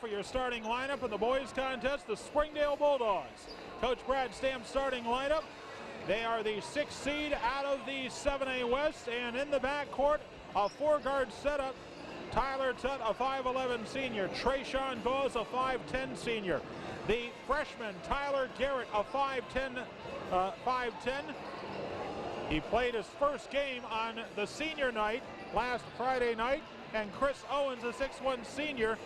for your starting lineup in the boys contest, the Springdale Bulldogs. Coach Brad Stamp's starting lineup. They are the 6th seed out of the 7A West, and in the backcourt, a 4-guard setup. Tyler Tutt, a 5'11 senior. Trayshawn Gause, a 5'10 senior. The freshman, Tyler Garrett, a 5'10. He played his first game on the senior night last Friday night, and Chris Owens, a 6'1 senior,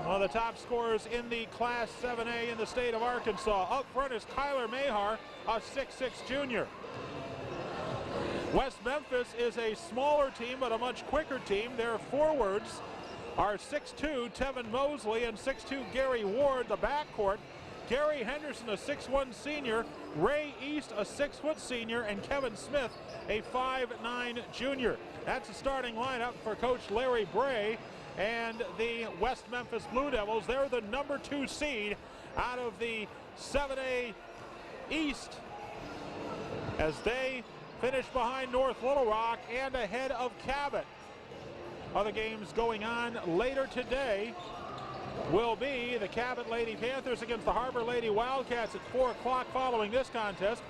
one of the top scorers in the Class 7A in the state of Arkansas. Up front is Kyler Mahar, a 6'6 junior. West Memphis is a smaller team, but a much quicker team. Their forwards are 6'2 Tevin Mosley and 6'2 Gary Ward. The backcourt, Gary Henderson, a 6'1 senior, Ray East, a 6' senior, and Kevin Smith, a 5'9 junior. That's the starting lineup for Coach Larry Bray and the West Memphis Blue Devils. They're the number 2 seed out of the 7A East as they finish behind North Little Rock and ahead of Cabot. Other games going on later today will be the Cabot Lady Panthers against the HAR-BER Lady Wildcats at 4 o'clock following this contest.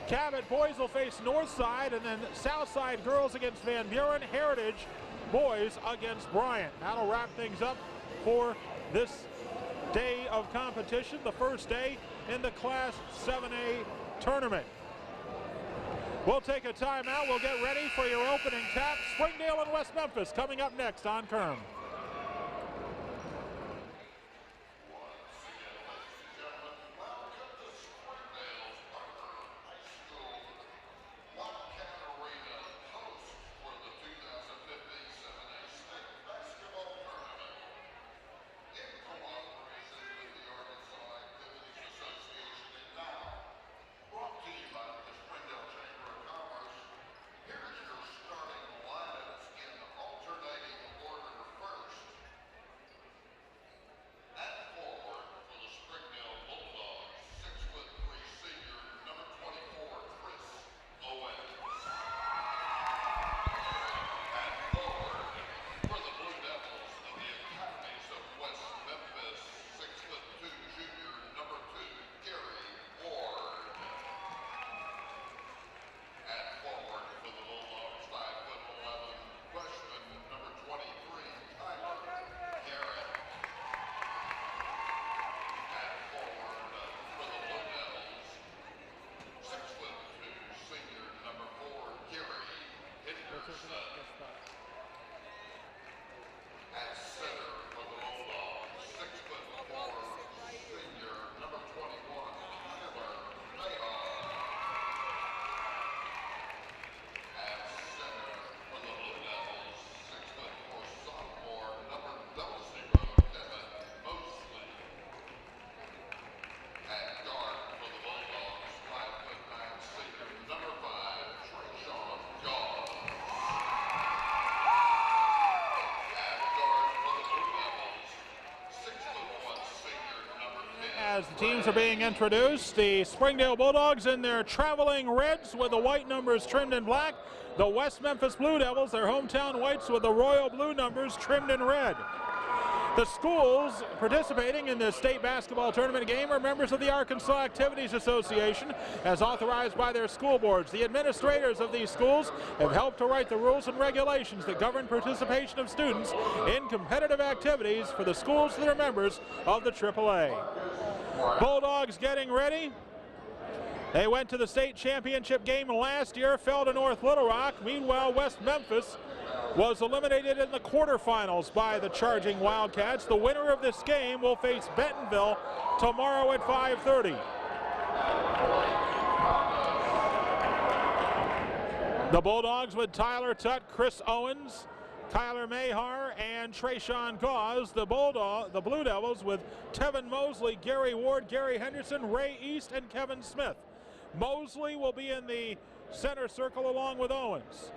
Cabot boys will face Northside, and then Southside girls against Van Buren. Heritage boys against Bryant. That'll wrap things up for this day of competition, the first day in the Class 7A tournament. We'll take a timeout. We'll get ready for your opening tap. Springdale and West Memphis coming up next on Kerm. As the teams are being introduced, the Springdale Bulldogs in their traveling reds with the white numbers trimmed in black. The West Memphis Blue Devils, their hometown whites with the royal blue numbers trimmed in red. The schools participating in the state basketball tournament game are members of the Arkansas Activities Association as authorized by their school boards. The administrators of these schools have helped to write the rules and regulations that govern participation of students in competitive activities for the schools that are members of the AAA. Bulldogs getting ready. They went to the state championship game last year, fell to North Little Rock. Meanwhile, West Memphis was eliminated in the quarterfinals by the Charging Wildcats. The winner of this game will face Bentonville tomorrow at 5:30. The Bulldogs with Tyler Tutt, Chris Owens, Kyler Mahar, and Trayshawn Gause. The Blue Devils with Tevin Mosley, Gary Ward, Gary Henderson, Ray East, and Kevin Smith. Mosley will be in the center circle along with Owens.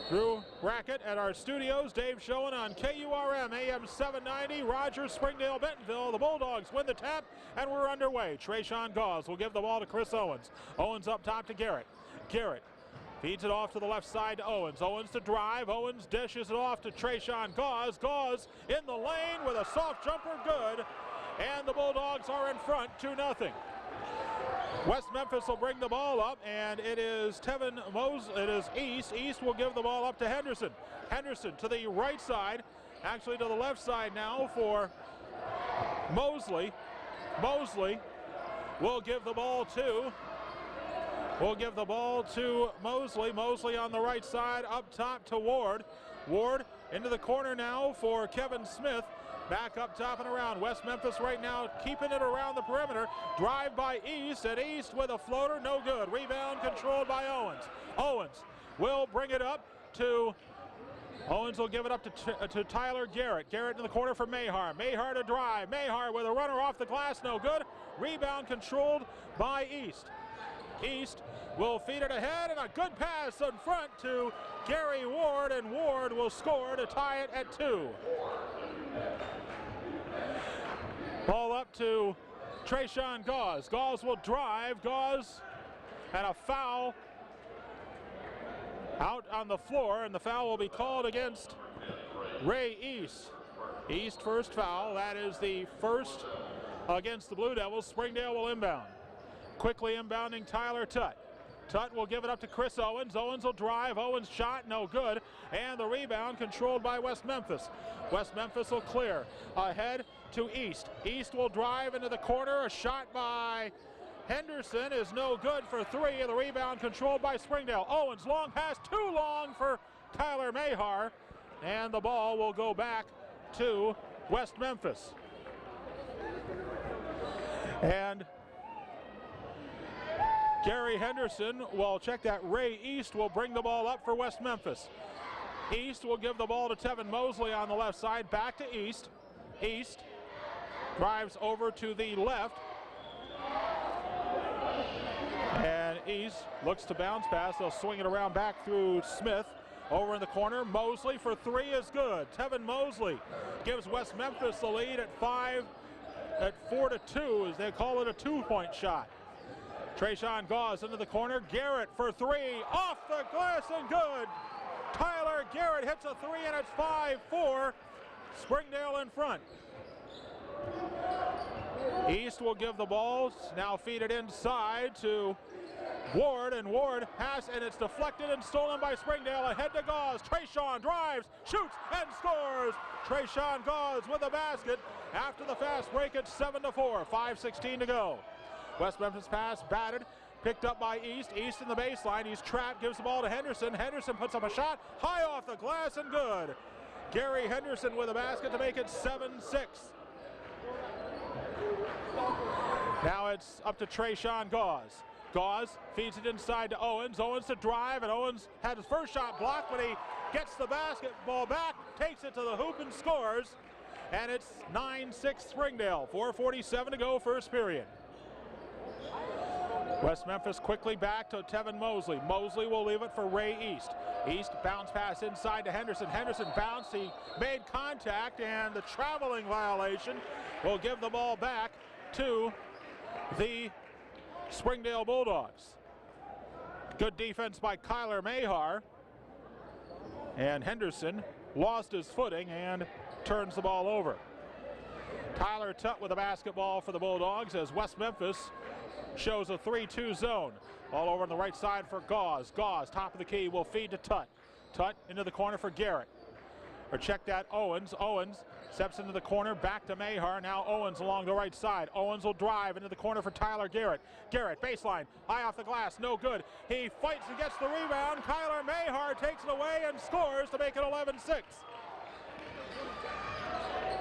Drew Brackett at our studios. Dave Schoen on KURM AM 790. Rogers, Springdale, Bentonville. The Bulldogs win the tap, and we're underway. Trayshawn Gause will give the ball to Chris Owens. Owens up top to Garrett. Garrett Feeds it off to the left side to Owens. Owens to drive. Owens dishes it off to Trayshawn Gause. Gause in the lane with a soft jumper, good. And the Bulldogs are in front, 2-0. West Memphis will bring the ball up, and it is it is East. East will give the ball up to Henderson. Henderson to the right side, actually to the left side now for Mosley. Mosley will give the ball to Mosley. Mosley on the right side, up top to Ward. Ward into the corner now for Kevin Smith. Back up top and around. West Memphis right now keeping it around the perimeter. Drive by East, and East with a floater, no good. Rebound controlled by Owens. Owens will bring it up to, Owens will give it up to Tyler Garrett. Garrett in the corner for Mahar. Mahar to drive. Mahar with a runner off the glass, no good. Rebound controlled by East. East will feed it ahead, and a good pass in front to Gary Ward, and Ward will score to tie it at 2. Ball up to Trayshawn Gause. Gause will drive. Gause and a foul out on the floor, and the foul will be called against Ray East. East first foul. That is the first against the Blue Devils. Springdale will inbound. Quickly inbounding Tyler Tutt. Tutt will give it up to Chris Owens. Owens will drive. Owens shot, no good. And the rebound controlled by West Memphis. West Memphis will clear. Ahead to East. East will drive into the corner. A shot by Henderson is no good for 3. The rebound controlled by Springdale. Owens, long pass, too long for Tyler Mahar. And the ball will go back to West Memphis. And Gary Henderson, well, check that. Ray East will bring the ball up for West Memphis. East will give the ball to Tevin Mosley on the left side. Back to East. East drives over to the left. And East looks to bounce pass. They'll swing it around back through Smith. Over in the corner, Mosley for 3 is good. Tevin Mosley gives West Memphis the lead at 4-2, as they call it a 2-point shot. Trayshawn Gause into the corner. Garrett for 3, off the glass and good. Tyler Garrett hits a 3, and it's 5-4. Springdale in front. East will give the ball, now feed it inside to Ward, and Ward pass, and it's deflected and stolen by Springdale. Ahead to Gause. Trayshawn drives, shoots, and scores. Trayshawn Gause with a basket. After the fast break, it's 7-4, 5:16 to go. West Memphis pass batted, picked up by East. East in the baseline. He's trapped, gives the ball to Henderson. Henderson puts up a shot, high off the glass and good. Gary Henderson with a basket to make it 7-6. Now it's up to Trayshawn Gause. Gause feeds it inside to Owens. Owens to drive, and Owens had his first shot blocked, but he gets the basketball back, takes it to the hoop and scores. And it's 9-6 Springdale. 4:47 to go, first period. West Memphis quickly back to Tevin Mosley. Mosley will leave it for Ray East. East bounce pass inside to Henderson. Henderson bounced, he made contact, and the traveling violation will give the ball back to the Springdale Bulldogs. Good defense by Kyler Mahar. And Henderson lost his footing and turns the ball over. Tyler Tutt with a basketball for the Bulldogs as West Memphis shows a 3-2 zone. All over on the right side for Gause. Gause, top of the key, will feed to Tutt. Tutt into the corner for Garrett. Or check that, Owens. Owens steps into the corner, back to Mahar. Now Owens along the right side. Owens will drive into the corner for Tyler Garrett. Garrett, baseline, high off the glass, no good. He fights and gets the rebound. Kyler Mahar takes it away and scores to make it 11-6.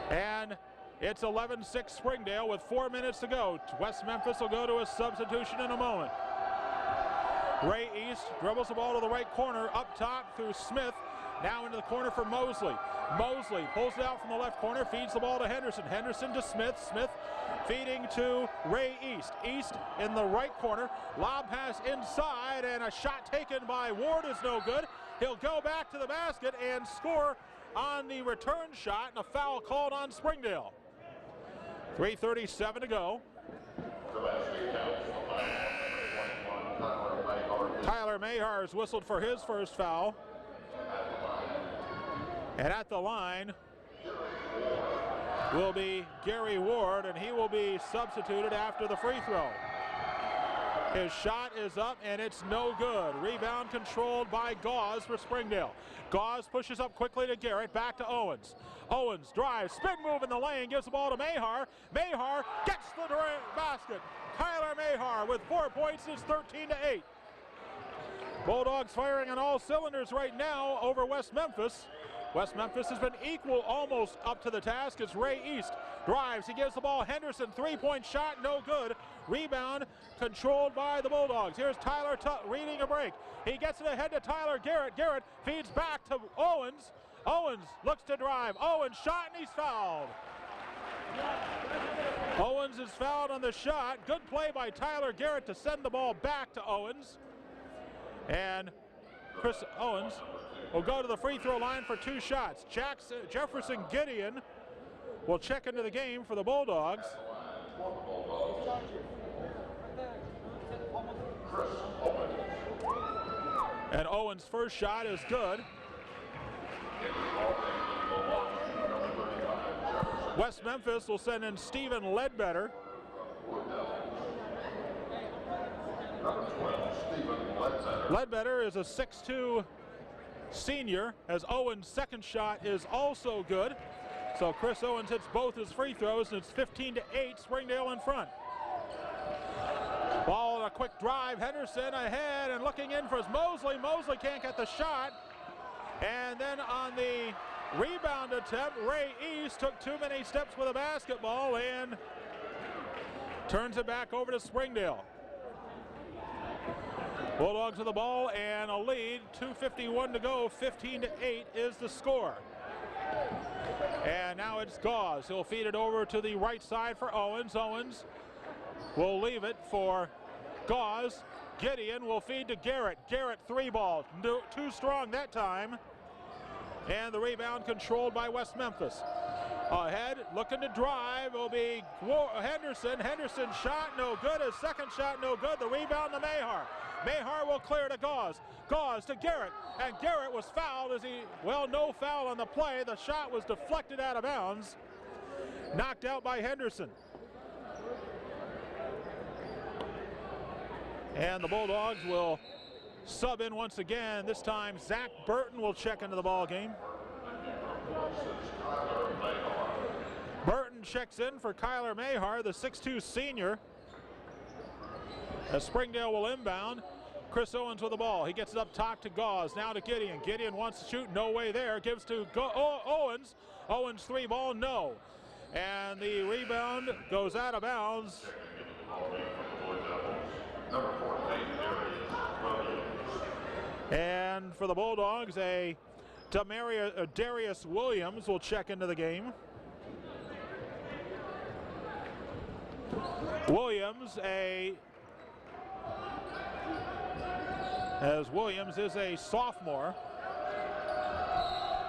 And it's 11-6 Springdale with 4 minutes to go. West Memphis will go to a substitution in a moment. Ray East dribbles the ball to the right corner, up top through Smith. Now into the corner for Mosley. Mosley pulls it out from the left corner, feeds the ball to Henderson. Henderson to Smith. Smith feeding to Ray East. East in the right corner. Lob pass inside, and a shot taken by Ward is no good. He'll go back to the basket and score on the return shot, and a foul called on Springdale. 3:37 to go. Tyler Mahar is whistled for his first foul. And at the line will be Gary Ward, and he will be substituted after the free throw. His shot is up, and it's no good. Rebound controlled by Gauze for Springdale. Gauze pushes up quickly to Garrett, back to Owens. Owens drives, spin move in the lane, gives the ball to Mahar. Mahar gets the basket. Tyler Mahar with 4 points is 13-8. Bulldogs firing on all cylinders right now over West Memphis. West Memphis has been equal almost up to the task as Ray East drives. He gives the ball Henderson, three-point shot, no good. Rebound controlled by the Bulldogs. Here's Tyler reading a break. He gets it ahead to Tyler Garrett. Garrett feeds back to Owens. Owens looks to drive. Owens shot and he's fouled. Owens is fouled on the shot. Good play by Tyler Garrett to send the ball back to Owens. And Chris Owens will go to the free throw line for 2 shots. Jefferson Gideon will check into the game for the Bulldogs. And Owens' first shot is good. West Memphis will send in Stephen Ledbetter. Ledbetter is a 6'2" senior, as Owens' second shot is also good. So Chris Owens hits both his free throws, and it's 15-8, Springdale in front. Ball, a quick drive, Henderson ahead and looking in for Mosley. Mosley can't get the shot. And then on the rebound attempt, Ray East took too many steps with a basketball and turns it back over to Springdale. Bulldogs with the ball and a lead, 2:51 to go, 15-8 is the score. And now it's Gauze. He'll feed it over to the right side for Owens. Owens will leave it for Gauze. Gideon will feed to Garrett. Garrett, 3 ball, too strong that time. And the rebound controlled by West Memphis. Ahead, looking to drive will be Henderson. Henderson shot no good. His second shot no good. The rebound to Mahar. Mahar will clear to Gauze. Gauze to Garrett. And Garrett was fouled as no foul on the play. The shot was deflected out of bounds. Knocked out by Henderson. And the Bulldogs will sub in once again. This time Zach Burton will check into the ball game. Burton checks in for Kyler Mahar, the 6'2" senior. As Springdale will inbound. Chris Owens with the ball. He gets it up top to Gauze. Now to Gideon. Gideon wants to shoot. No way there. Gives to Owens. Owens 3 ball. No. And the rebound goes out of bounds. And for the Bulldogs, Darius Williams will check into the game. Williams Williams is a sophomore.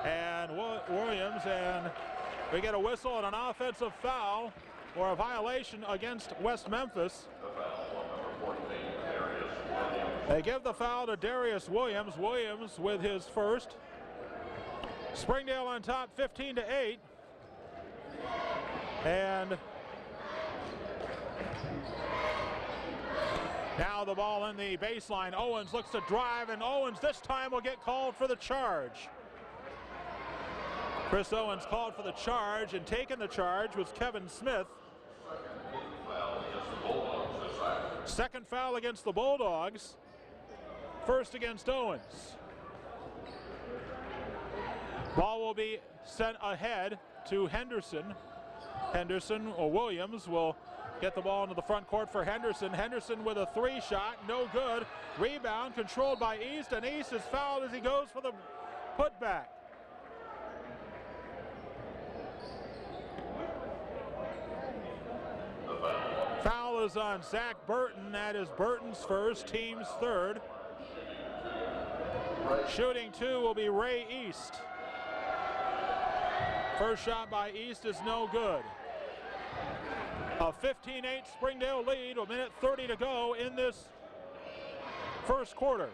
And Williams, and we get a whistle and an offensive foul or a violation against West Memphis. They give the foul to Darius Williams. Williams with his first. Springdale on top, 15-8. And now the ball in the baseline. Owens looks to drive, and Owens this time will get called for the charge. Chris Owens called for the charge, and taking the charge was Kevin Smith. Second foul against the Bulldogs. First against Owens. Ball will be sent ahead to Henderson. Williams will get the ball into the front court for Henderson. Henderson with a 3 shot, no good. Rebound controlled by East, and East is fouled as he goes for the putback. Foul is on Zach Burton. That is Burton's first, team's third. Shooting 2 will be Ray East. First shot by East is no good. A 15-8 Springdale lead, a minute 30 to go in this first quarter.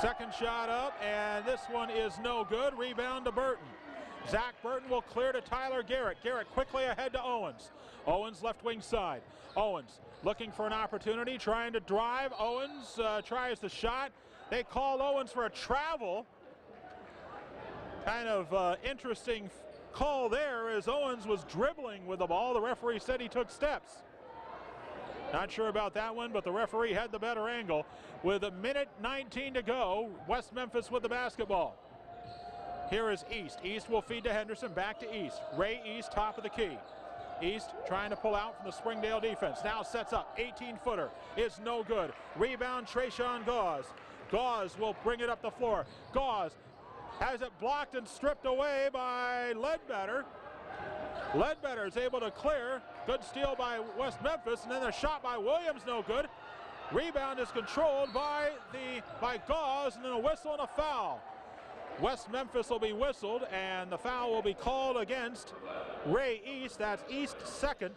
Second shot up, and this one is no good. Rebound to Burton. Zach Burton will clear to Tyler Garrett. Garrett quickly ahead to Owens. Owens left wing side. Owens looking for an opportunity, trying to drive. Owens tries the shot. They call Owens for a travel. Kind of interesting call there as Owens was dribbling with the ball. The referee said he took steps. Not sure about that one, but the referee had the better angle. With a minute 19 to go, West Memphis with the basketball. Here is East. East will feed to Henderson, back to East. Ray East, top of the key. East trying to pull out from the Springdale defense. Now sets up, 18-footer. It's no good. Rebound, Trayshawn Gauze. Gauze will bring it up the floor. Gauze has it blocked and stripped away by Ledbetter. Ledbetter is able to clear. Good steal by West Memphis, and then the shot by Williams, no good. Rebound is controlled by Gauze, and then a whistle and a foul. West Memphis will be whistled, and the foul will be called against Ray East. That's East second.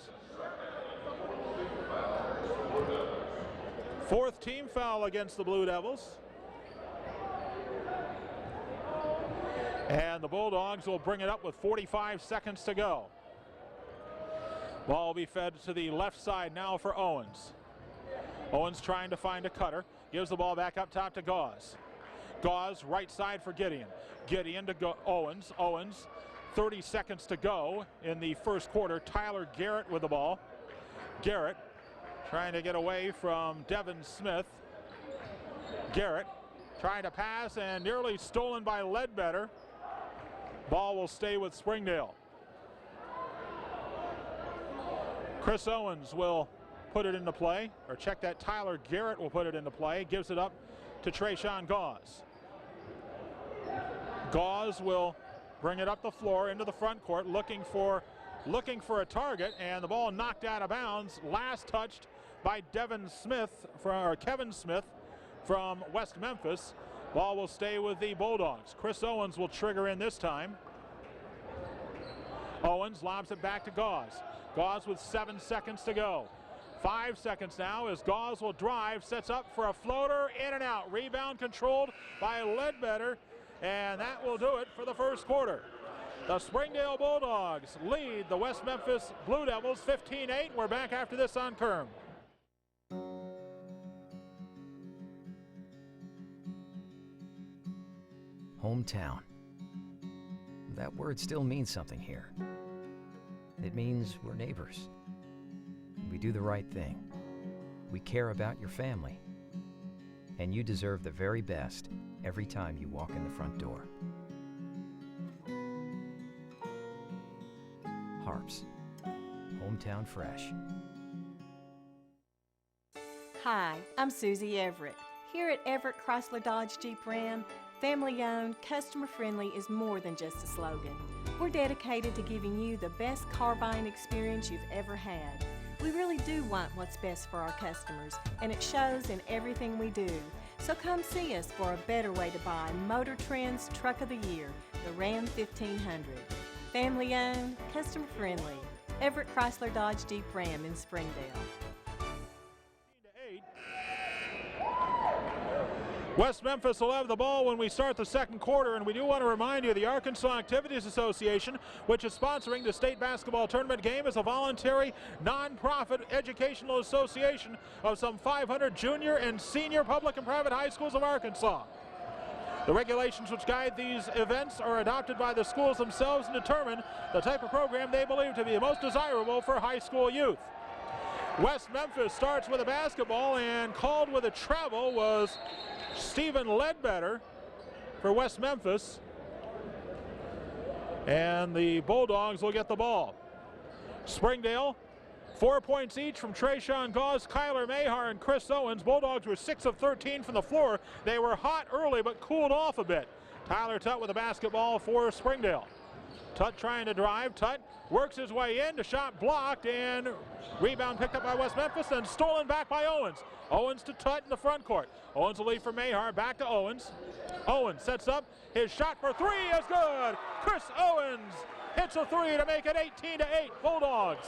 Fourth team foul against the Blue Devils. And the Bulldogs will bring it up with 45 seconds to go. Ball will be fed to the left side now for Owens. Owens trying to find a cutter. Gives the ball back up top to Gauze. Gauze right side for Gideon. Gideon to Owens. Owens, 30 seconds to go in the first quarter. Tyler Garrett with the ball. Garrett trying to get away from Devin Smith. Garrett trying to pass and nearly stolen by Ledbetter. Ball will stay with Springdale. Chris Owens will put it into play, or check that. Tyler Garrett will put it into play. Gives it up to Trayshawn Gauze. Gauze will bring it up the floor into the front court, looking for a target, and the ball knocked out of bounds. Last touched by Kevin Smith from West Memphis. Ball will stay with the Bulldogs. Chris Owens will trigger in this time. Owens lobs it back to Gauze. Gauze with 7 seconds to go. 5 seconds now as Gauze will drive, sets up for a floater, in and out. Rebound controlled by Ledbetter, and that will do it for the first quarter. The Springdale Bulldogs lead the West Memphis Blue Devils 15-8. We're back after this on Kerm. Hometown. That word still means something here. It means we're neighbors. We do the right thing. We care about your family. And you deserve the very best every time you walk in the front door. Harps. Hometown fresh. Hi, I'm Susie Everett. Here at Everett Chrysler Dodge Jeep Ram, family-owned, customer-friendly is more than just a slogan. We're dedicated to giving you the best car buying experience you've ever had. We really do want what's best for our customers, and it shows in everything we do. So come see us for a better way to buy Motor Trend's Truck of the Year, the Ram 1500. Family-owned, customer-friendly. Everett Chrysler Dodge Jeep Ram in Springdale. West Memphis will have the ball when we start the second quarter, and we do want to remind you the Arkansas Activities Association, which is sponsoring the state basketball tournament game, is a voluntary, non-profit educational association of some 500 junior and senior public and private high schools of Arkansas. The regulations which guide these events are adopted by the schools themselves and determine the type of program they believe to be most desirable for high school youth. West Memphis starts with a basketball, and called with a travel was Stephen Ledbetter for West Memphis, and the Bulldogs will get the ball. Springdale, 4 points each from Trayshawn Gauze, Kyler Mahar, and Chris Owens. Bulldogs were 6 of 13 from the floor. They were hot early but cooled off a bit. Tyler Tutt with the basketball for Springdale. Tutt trying to drive. Tutt works his way in. The shot blocked, and rebound picked up by West Memphis and stolen back by Owens. Owens to Tutt in the front court. Owens will lead for Mahar. Back to Owens. Owens sets up. His shot for three is good. Chris Owens hits a three to make it 18-8 Bulldogs.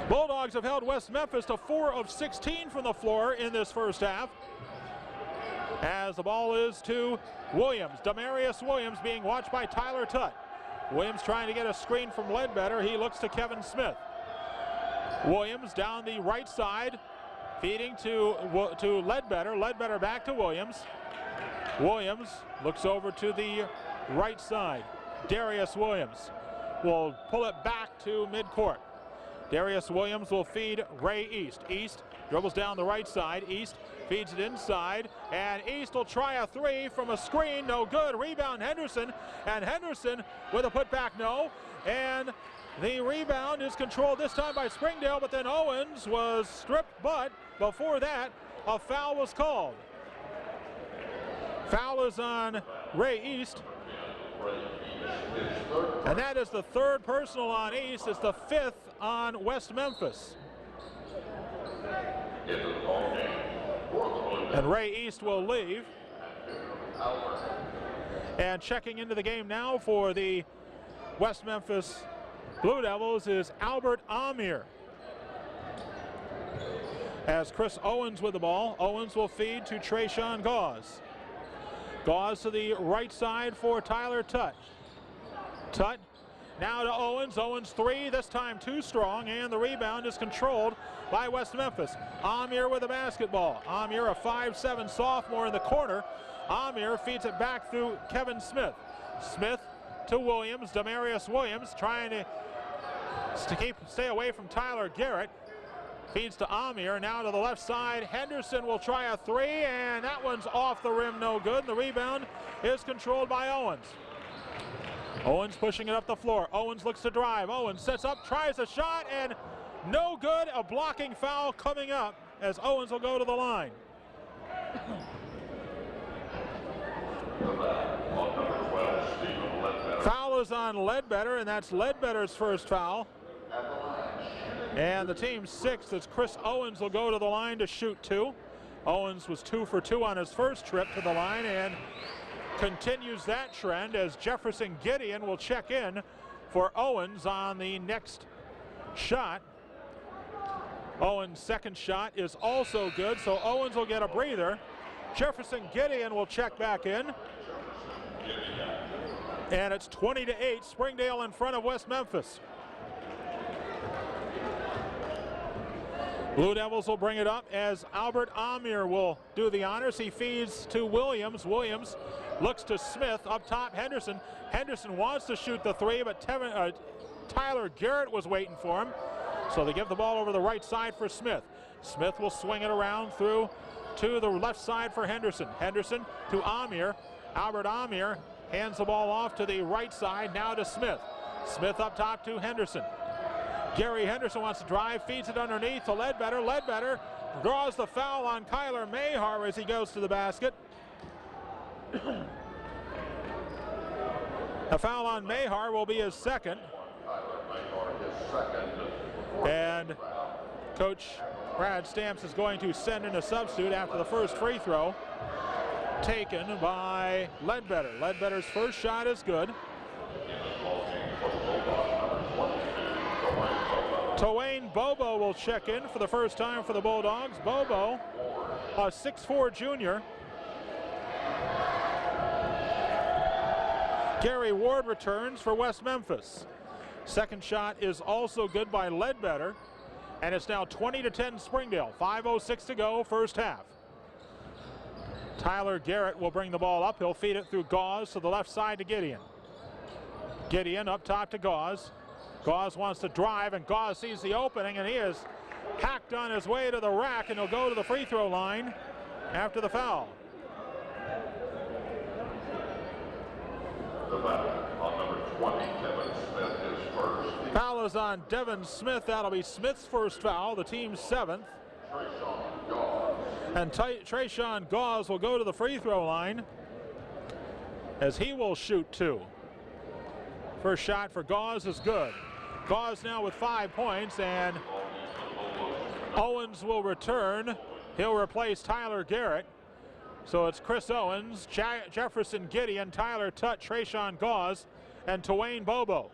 Bulldogs have held West Memphis to 4 of 16 from the floor in this first half. as the ball is to Williams. Demarius Williams being watched by Tyler Tutt. Williams trying to get a screen from Ledbetter. He looks to Kevin Smith. Williams down the right side, feeding to Ledbetter. Ledbetter back to Williams. Williams looks over to the right side. Darius Williams will pull it back to midcourt. Darius Williams will feed Ray East. East dribbles down the right side. East feeds it inside, and East will try a three from a screen. No good. Rebound Henderson, and Henderson with a putback, no. And the rebound is controlled this time by Springdale, but then Owens was stripped, but before that, a foul was called. Foul is on Ray East. And that is the third personal on East. It's the fifth on West Memphis. And Ray East will leave. And checking into the game now for the West Memphis Blue Devils is Albert Amir. As Chris Owens with the ball, Owens will feed to Trayshawn Gauze. Gauze to the right side for Tyler Tutt. Tutt now to Owens. Owens three, this time too strong, and the rebound is controlled by West Memphis. Amir with the basketball. Amir, a 5'7" sophomore in the corner. Amir feeds it back through Kevin Smith. Smith to Williams. Demarius Williams trying to stay away from Tyler Garrett. Feeds to Amir, now to the left side. Henderson will try a three, and that one's off the rim, no good. The rebound is controlled by Owens. Owens pushing it up the floor. Owens looks to drive. Owens sets up, tries a shot, and no good. A blocking foul coming up as Owens will go to the line. Foul is on Ledbetter, and that's Ledbetter's first foul. And the team's sixth as Chris Owens will go to the line to shoot two. Owens was 2 for 2 on his first trip to the line and continues that trend as Jefferson Gideon will check in for Owens on the next shot. Owens' second shot is also good, so Owens will get a breather. Jefferson Gideon will check back in. And it's 20-8, Springdale in front of West Memphis. Blue Devils will bring it up as Albert Amir will do the honors. He feeds to Williams. Williams looks to Smith. Up top, Henderson. Henderson wants to shoot the three, but Tyler Garrett was waiting for him. So they give the ball over the right side for Smith. Smith will swing it around through to the left side for Henderson. Henderson to Amir. Albert Amir hands the ball off to the right side, now to Smith. Smith up top to Henderson. Gary Henderson wants to drive, feeds it underneath to Ledbetter. Ledbetter draws the foul on Kyler Mayhar as he goes to the basket. A foul on Mayhar will be his second. And Coach Brad Stamps is going to send in a substitute after the first free throw taken by Ledbetter. Ledbetter's first shot is good. Twain Bobo will check in for the first time for the Bulldogs. Bobo, a 6'4" junior. Gary Ward returns for West Memphis. Second shot is also good by Ledbetter, and it's now 20-10 Springdale. 5:06 to go, first half. Tyler Garrett will bring the ball up. He'll feed it through Gauze to the left side to Gideon. Gideon up top to Gauze. Gauze wants to drive, and Gauze sees the opening, and he is hacked on his way to the rack, and he'll go to the free throw line after the foul. The foul on number 20, Kevin Smith, is first. Foul is on Devin Smith. That'll be Smith's first foul, the team's seventh. And Trayshawn Gauze will go to the free throw line as he will shoot two. First shot for Gauze is good. Gauze now with 5 points, and Owens will return. He'll replace Tyler Garrett. So it's Chris Owens, Jefferson Gideon, Tyler Tutt, Trayshawn Gauze, and Twain Bobo.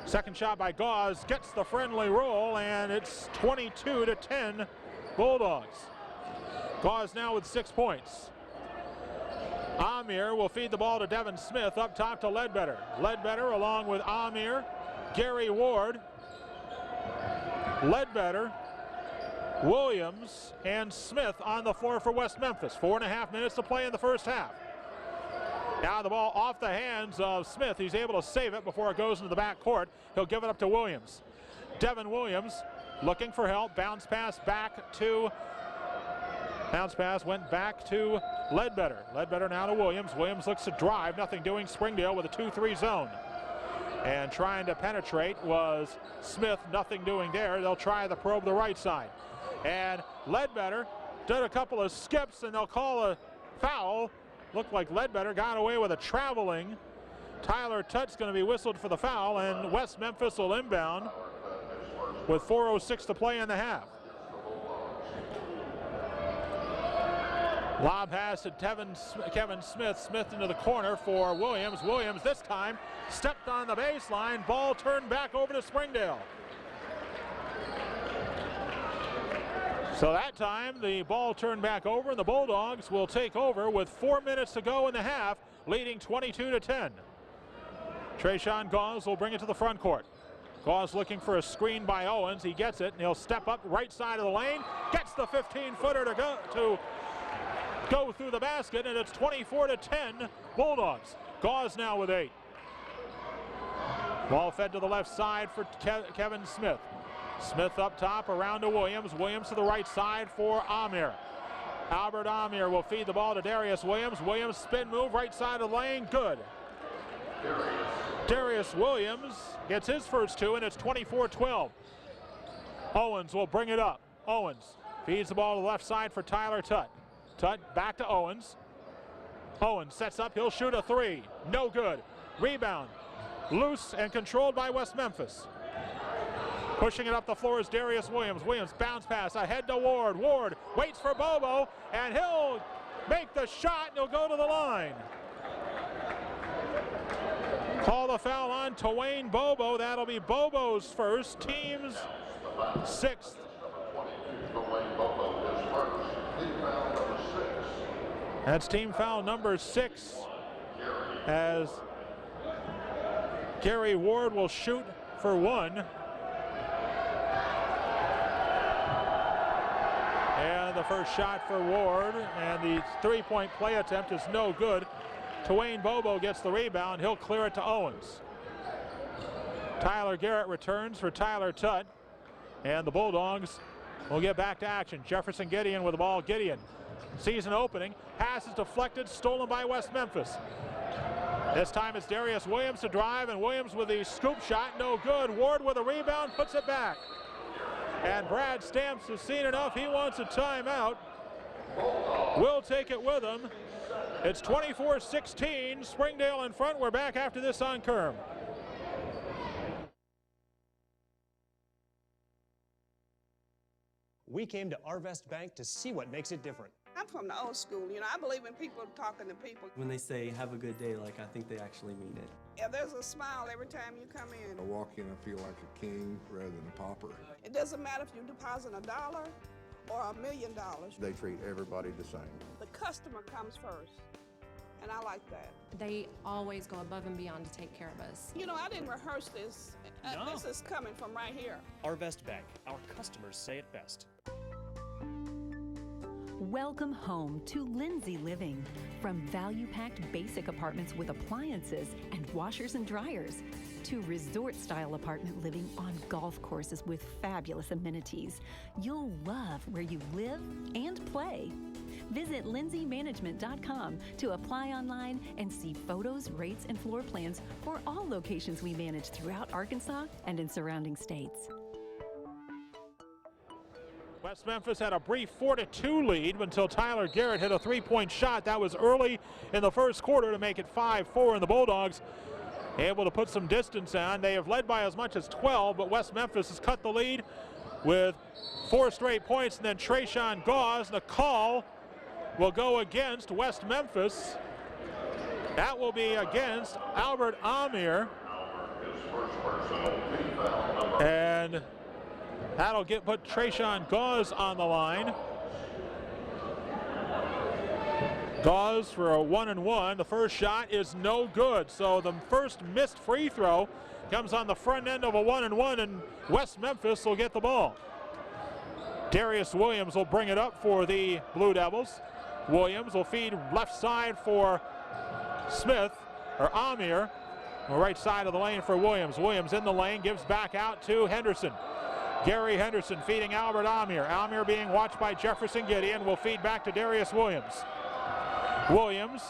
Second shot by Gauze gets the friendly roll, and it's 22-10 Bulldogs. Gauze now with 6 points. Amir will feed the ball to Devin Smith, up top to Ledbetter. Ledbetter along with Amir, Gary Ward, Ledbetter, Williams, and Smith on the floor for West Memphis. 4.5 minutes to play in the first half. Now the ball off the hands of Smith. He's able to save it before it goes into the back court. He'll give it up to Williams. Devin Williams looking for help. Bounce pass went back to Ledbetter. Ledbetter now to Williams. Williams looks to drive. Nothing doing. Springdale with a 2-3 zone. And trying to penetrate was Smith. Nothing doing there. They'll try the probe the right side. And Ledbetter did a couple of skips, and they'll call a foul. Looked like Ledbetter got away with a traveling. Tyler Tutt's going to be whistled for the foul, and West Memphis will inbound with 4:06 to play in the half. Lob pass to Kevin Smith. Smith into the corner for Williams. Williams this time stepped on the baseline. Ball turned back over to Springdale. So that time the ball turned back over, and the Bulldogs will take over with 4 minutes to go in the half, leading 22-10. Trayshawn Gauze will bring it to the front court. Gauze looking for a screen by Owens. He gets it, and he'll step up right side of the lane. Gets the 15-footer to go through the basket, and it's 24-10 Bulldogs. Gauze now with 8. Ball fed to the left side for Kevin Smith. Smith up top, around to Williams. Williams to the right side for Amir. Albert Amir will feed the ball to Darius Williams. Williams spin move right side of the lane, good. Darius Williams gets his first 2, and it's 24-12. Owens will bring it up. Owens feeds the ball to the left side for Tyler Tutt. Tutt back to Owens. Owens sets up, he'll shoot a 3. No good. Rebound. Loose and controlled by West Memphis. Pushing it up the floor is Darius Williams. Williams bounce pass ahead to Ward. Ward waits for Bobo, and he'll make the shot, and he'll go to the line. Call the foul on Twain Bobo. That'll be Bobo's first, team's 6th. That's team foul number 6, as Gary Ward will shoot for 1. And the first shot for Ward, and the 3-point play attempt is no good. Twain Bobo gets the rebound. He'll clear it to Owens. Tyler Garrett returns for Tyler Tutt, and the Bulldogs will get back to action. Jefferson Gideon with the ball. Gideon sees an opening. Pass is deflected, stolen by West Memphis. This time it's Darius Williams to drive, and Williams with the scoop shot, no good. Ward with a rebound, puts it back. And Brad Stamps has seen enough. He wants a timeout. We'll take it with him. It's 24-16. Springdale in front. We're back after this on Kerm. We came to Arvest Bank to see what makes it different. I'm from the old school, you know, I believe in people talking to people. When they say, have a good day, like, I think they actually mean it. Yeah, there's a smile every time you come in. I walk in, I feel like a king rather than a pauper. It doesn't matter if you deposit $1 or $1 million. They treat everybody the same. The customer comes first, and I like that. They always go above and beyond to take care of us. You know, I didn't rehearse this. No. This is coming from right here. Arvest Bank, our customers say it best. Welcome home to Lindsay Living. From value-packed basic apartments with appliances and washers and dryers to resort-style apartment living on golf courses with fabulous amenities, you'll love where you live and play. Visit lindsaymanagement.com to apply online and see photos, rates, and floor plans for all locations we manage throughout Arkansas and in surrounding states. West Memphis had a brief 4-2 lead until Tyler Garrett hit a 3-point shot. That was early in the first quarter to make it 5-4, and the Bulldogs able to put some distance on. They have led by as much as 12, but West Memphis has cut the lead with 4 straight points, and then Trayshawn Gauze, the call will go against West Memphis. That will be against Albert Amir. And that'll put Trayshawn Gauze on the line. Gauze for a 1-and-1. The first shot is no good. So the first missed free throw comes on the front end of a 1-and-1, and West Memphis will get the ball. Darius Williams will bring it up for the Blue Devils. Williams will feed left side for Smith, or Amir. Right side of the lane for Williams. Williams in the lane, gives back out to Henderson. Gary Henderson feeding Albert Amir. Amir being watched by Jefferson Gideon, will feed back to Darius Williams. Williams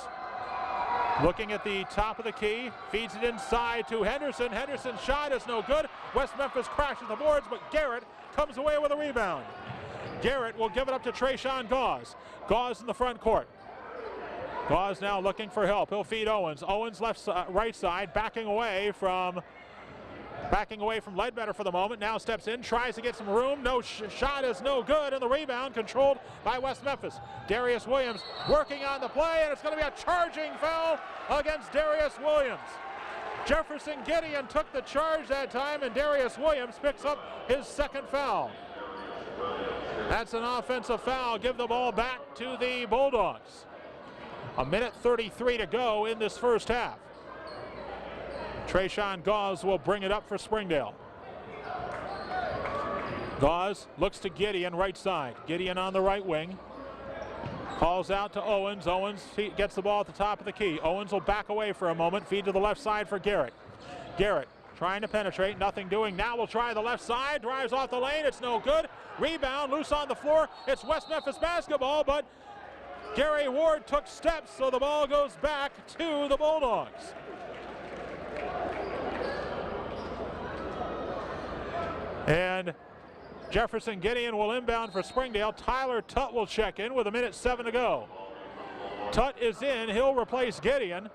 looking at the top of the key, feeds it inside to Henderson. Henderson's shot is no good. West Memphis crashes the boards, but Garrett comes away with a rebound. Garrett will give it up to Trayshawn Gauze. Gauze in the front court. Gauze now looking for help. He'll feed Owens. Owens right side, backing away from Ledbetter for the moment. Now steps in, tries to get some room. No shot is no good, and the rebound controlled by West Memphis. Darius Williams working on the play, and it's going to be a charging foul against Darius Williams. Jefferson Gideon took the charge that time, and Darius Williams picks up his second foul. That's an offensive foul. Give the ball back to the Bulldogs. 1:33 to go in this first half. Trayshawn Gauze will bring it up for Springdale. Gauze looks to Gideon, right side. Gideon on the right wing. Calls out to Owens. Owens gets the ball at the top of the key. Owens will back away for a moment. Feed to the left side for Garrett. Garrett trying to penetrate, nothing doing. Now we'll try the left side. Drives off the lane. It's no good. Rebound, loose on the floor. It's West Memphis basketball, but Gary Ward took steps, so the ball goes back to the Bulldogs. And Jefferson Gideon will inbound for Springdale. Tyler Tutt will check in with 1:07 to go. Tutt is in. He'll replace Gideon.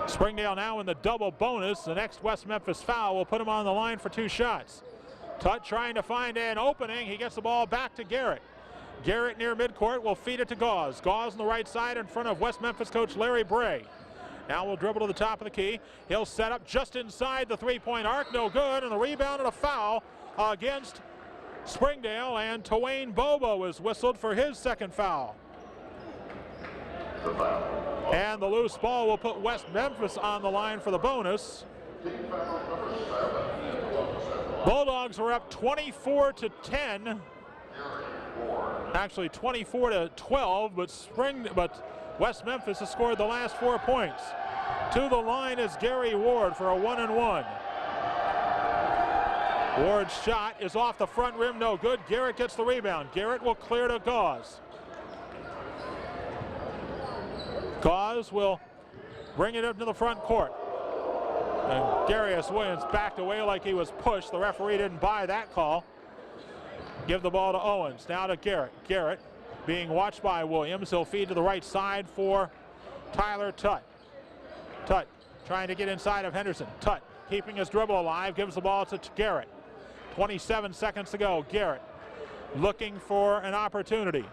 Springdale now in the double bonus. The next West Memphis foul will put him on the line for 2 shots. Tutt trying to find an opening. He gets the ball back to Garrett. Garrett near midcourt will feed it to Gauze. Gauze on the right side in front of West Memphis coach Larry Bray. Now we'll dribble to the top of the key. He'll set up just inside the three-point arc. No good, and a rebound and a foul against Springdale, and Twain Bobo is whistled for his second foul. And the loose ball will put West Memphis on the line for the bonus. Bulldogs were up 24-10. Actually 24-12, but West Memphis has scored the last 4 points. To the line is Gary Ward for a 1-and-1. Ward's shot is off the front rim, no good. Garrett gets the rebound. Garrett will clear to Gauze. Gauze will bring it up to the front court. And Darius Williams backed away like he was pushed. The referee didn't buy that call. Give the ball to Owens. Now to Garrett. Garrett being watched by Williams. He'll feed to the right side for Tyler Tutt. Tutt trying to get inside of Henderson. Tutt keeping his dribble alive. Gives the ball to Garrett. 27 seconds to go. Garrett looking for an opportunity.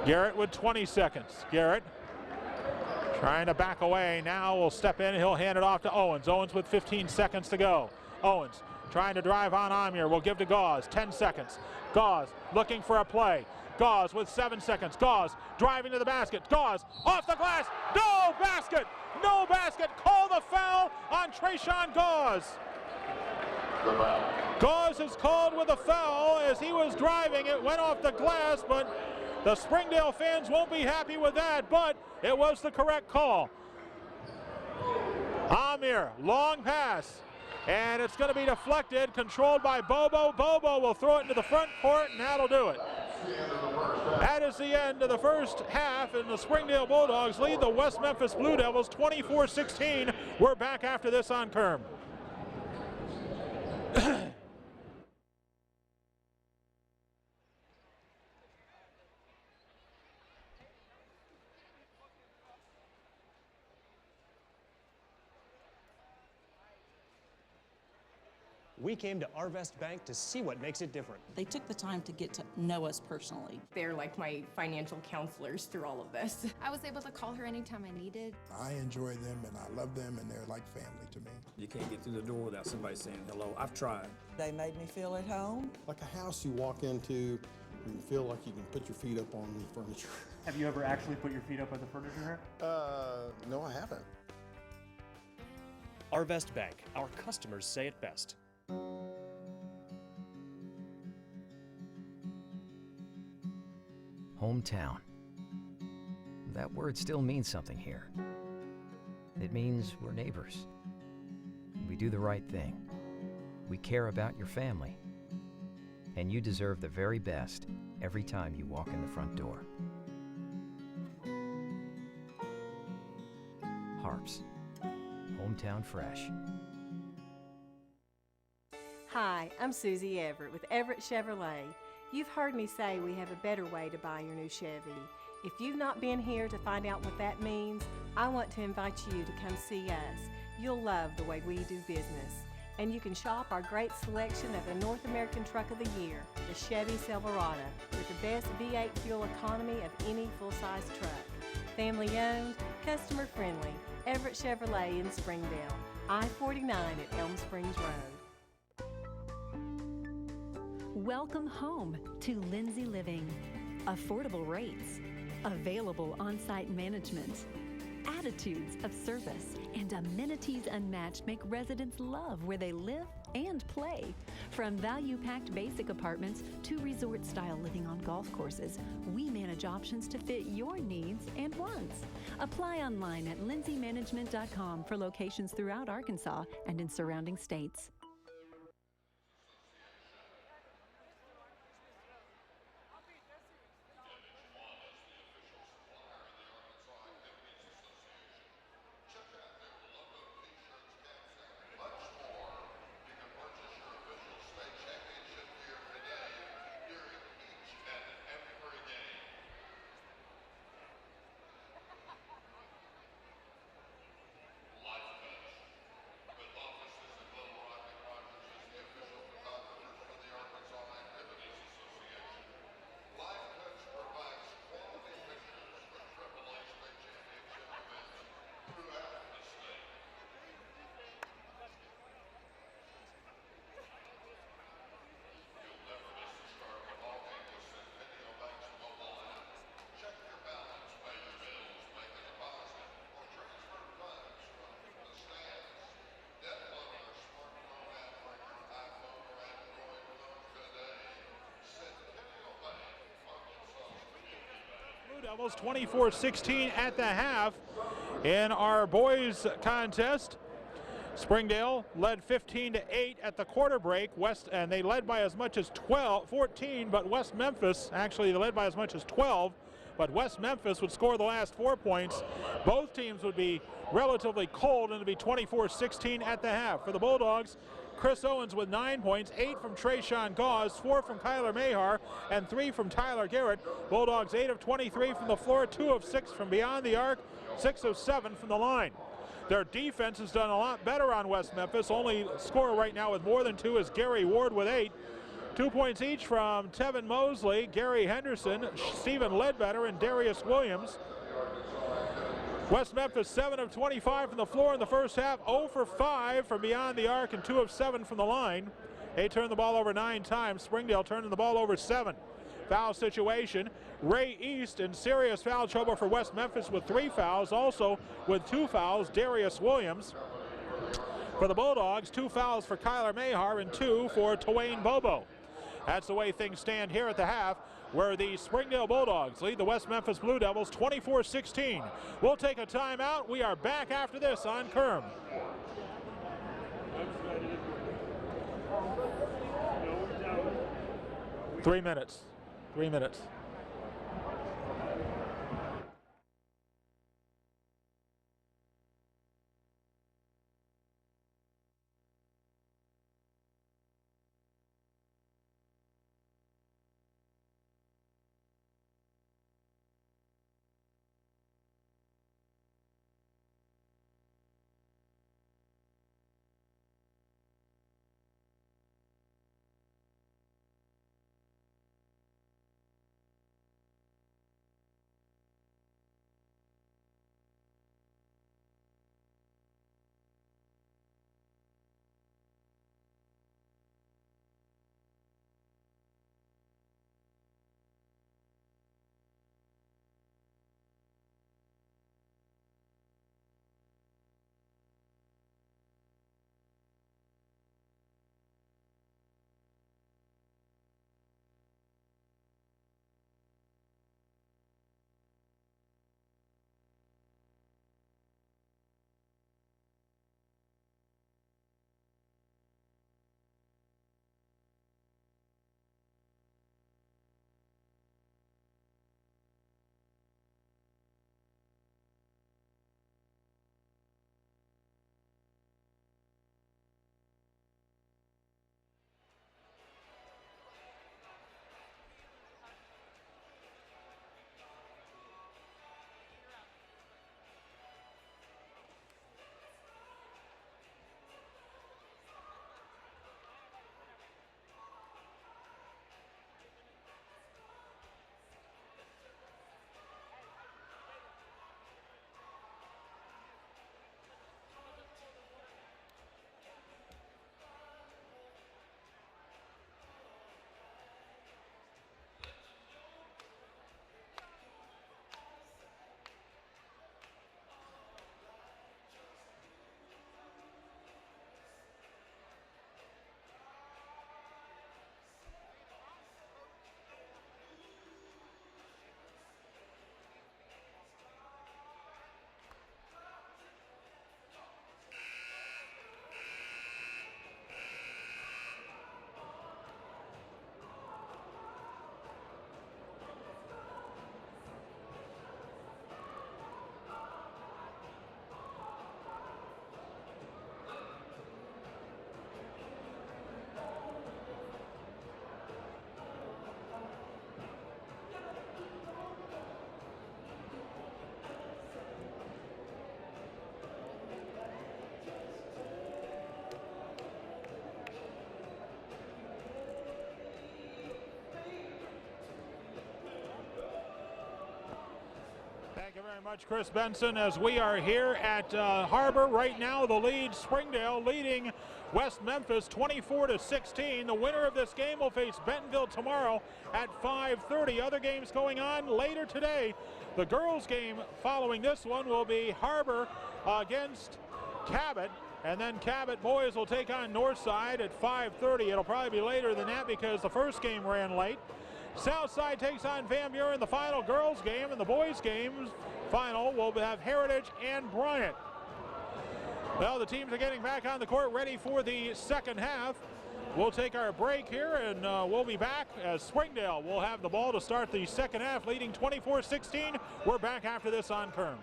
Garrett with 20 seconds. Garrett trying to back away. Now will step in. He'll hand it off to Owens. Owens with 15 seconds to go. Owens trying to drive on Amir. Will give to Gauze. 10 seconds. Gauze looking for a play. Gauze with 7 seconds. Gauze driving to the basket. Gauze off the glass. No basket. No basket. Call the foul on Trayshawn Gauze. Gauze is called with a foul as he was driving. It went off the glass, but the Springdale fans won't be happy with that, but it was the correct call. Amir, long pass. And it's going to be deflected, controlled by Bobo. Bobo will throw it into the front court, and that'll do it. That is the end of the first half, and the Springdale Bulldogs lead the West Memphis Blue Devils 24-16. We're back after this on Kerm. We came to Arvest Bank to see what makes it different. They took the time to get to know us personally. They're like my financial counselors through all of this. I was able to call her anytime I needed. I enjoy them and I love them, and they're like family to me. You can't get through the door without somebody saying hello. I've tried. They made me feel at home. Like a house you walk into and feel like you can put your feet up on the furniture. Have you ever actually put your feet up on the furniture here? No, I haven't. Arvest Bank, our customers say it best. Hometown. That word still means something here. It means we're neighbors. We do the right thing. We care about your family. And you deserve the very best every time you walk in the front door. HAR-BER. Hometown Fresh. Hi, I'm Susie Everett with Everett Chevrolet. You've heard me say we have a better way to buy your new Chevy. If you've not been here to find out what that means, I want to invite you to come see us. You'll love the way we do business. And you can shop our great selection of the North American Truck of the Year, the Chevy Silverado, with the best V8 fuel economy of any full-size truck. Family owned, customer friendly, Everett Chevrolet in Springdale, I-49 at Elm Springs Road. Welcome home to Lindsay Living. Affordable rates, available on-site management, attitudes of service, and amenities unmatched make residents love where they live and play. From value-packed basic apartments to resort-style living on golf courses, we manage options to fit your needs and wants. Apply online at lindsaymanagement.com for locations throughout Arkansas and in surrounding states. Devils 24-16 at the half in our boys contest. Springdale led 15-8 at the quarter break. And they led by as much as 14, but West Memphis actually led by as much as 12. But West Memphis would score the last 4 points. Both teams would be relatively cold, and it'd be 24-16 at the half. For the Bulldogs, Chris Owens with 9 points, 8 from Trayshawn Gauze, 4 from Kyler Mahar, and 3 from Tyler Garrett. Bulldogs 8 of 23 from the floor, 2 of 6 from beyond the arc, 6 of 7 from the line. Their defense has done a lot better on West Memphis. Only scorer right now with more than 2 is Gary Ward with 8. 2 points each from Tevin Mosley, Gary Henderson, Stephen Ledbetter, and Darius Williams. West Memphis 7 of 25 from the floor in the first half, 0 for 5 from beyond the arc, and 2 of 7 from the line. They turned the ball over 9 times. Springdale turning the ball over 7. Foul situation. Ray East in serious foul trouble for West Memphis with 3 fouls. Also with 2 fouls, Darius Williams. For the Bulldogs, 2 fouls for Kyler Mahar and 2 for Twain Bobo. That's the way things stand here at the half, where the Springdale Bulldogs lead the West Memphis Blue Devils 24-16. We'll take a timeout. We are back after this on Kerm. 3 minutes. 3 minutes. very much, Chris Benson, as we are here at Har-BER. Right now, the lead, Springdale leading West Memphis 24-16. The winner of this game will face Bentonville tomorrow at 5:30. Other games going on later today. The girls' game following this one will be Har-BER against Cabot, and then Cabot boys will take on Northside at 5:30. It'll probably be later than that because the first game ran late. Southside takes on Van Buren, the final girls' game, and the boys' game final will have Heritage and Bryant. Well, the teams are getting back on the court, ready for the second half. We'll take our break here, and we'll be back as Springdale will have the ball to start the second half, leading 24-16. We're back after this on Kern.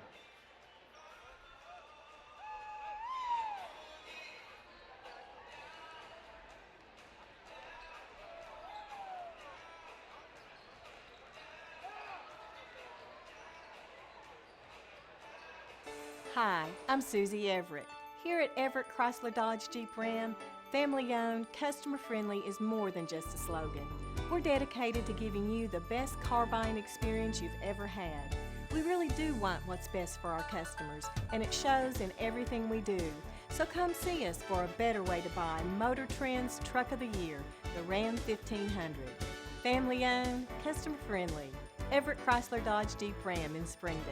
Hi, I'm Susie Everett. Here at Everett Chrysler Dodge Jeep Ram, family-owned, customer-friendly is more than just a slogan. We're dedicated to giving you the best car buying experience you've ever had. We really do want what's best for our customers, and it shows in everything we do. So come see us for a better way to buy Motor Trend's Truck of the Year, the Ram 1500. Family-owned, customer-friendly. Everett Chrysler Dodge Jeep Ram in Springdale.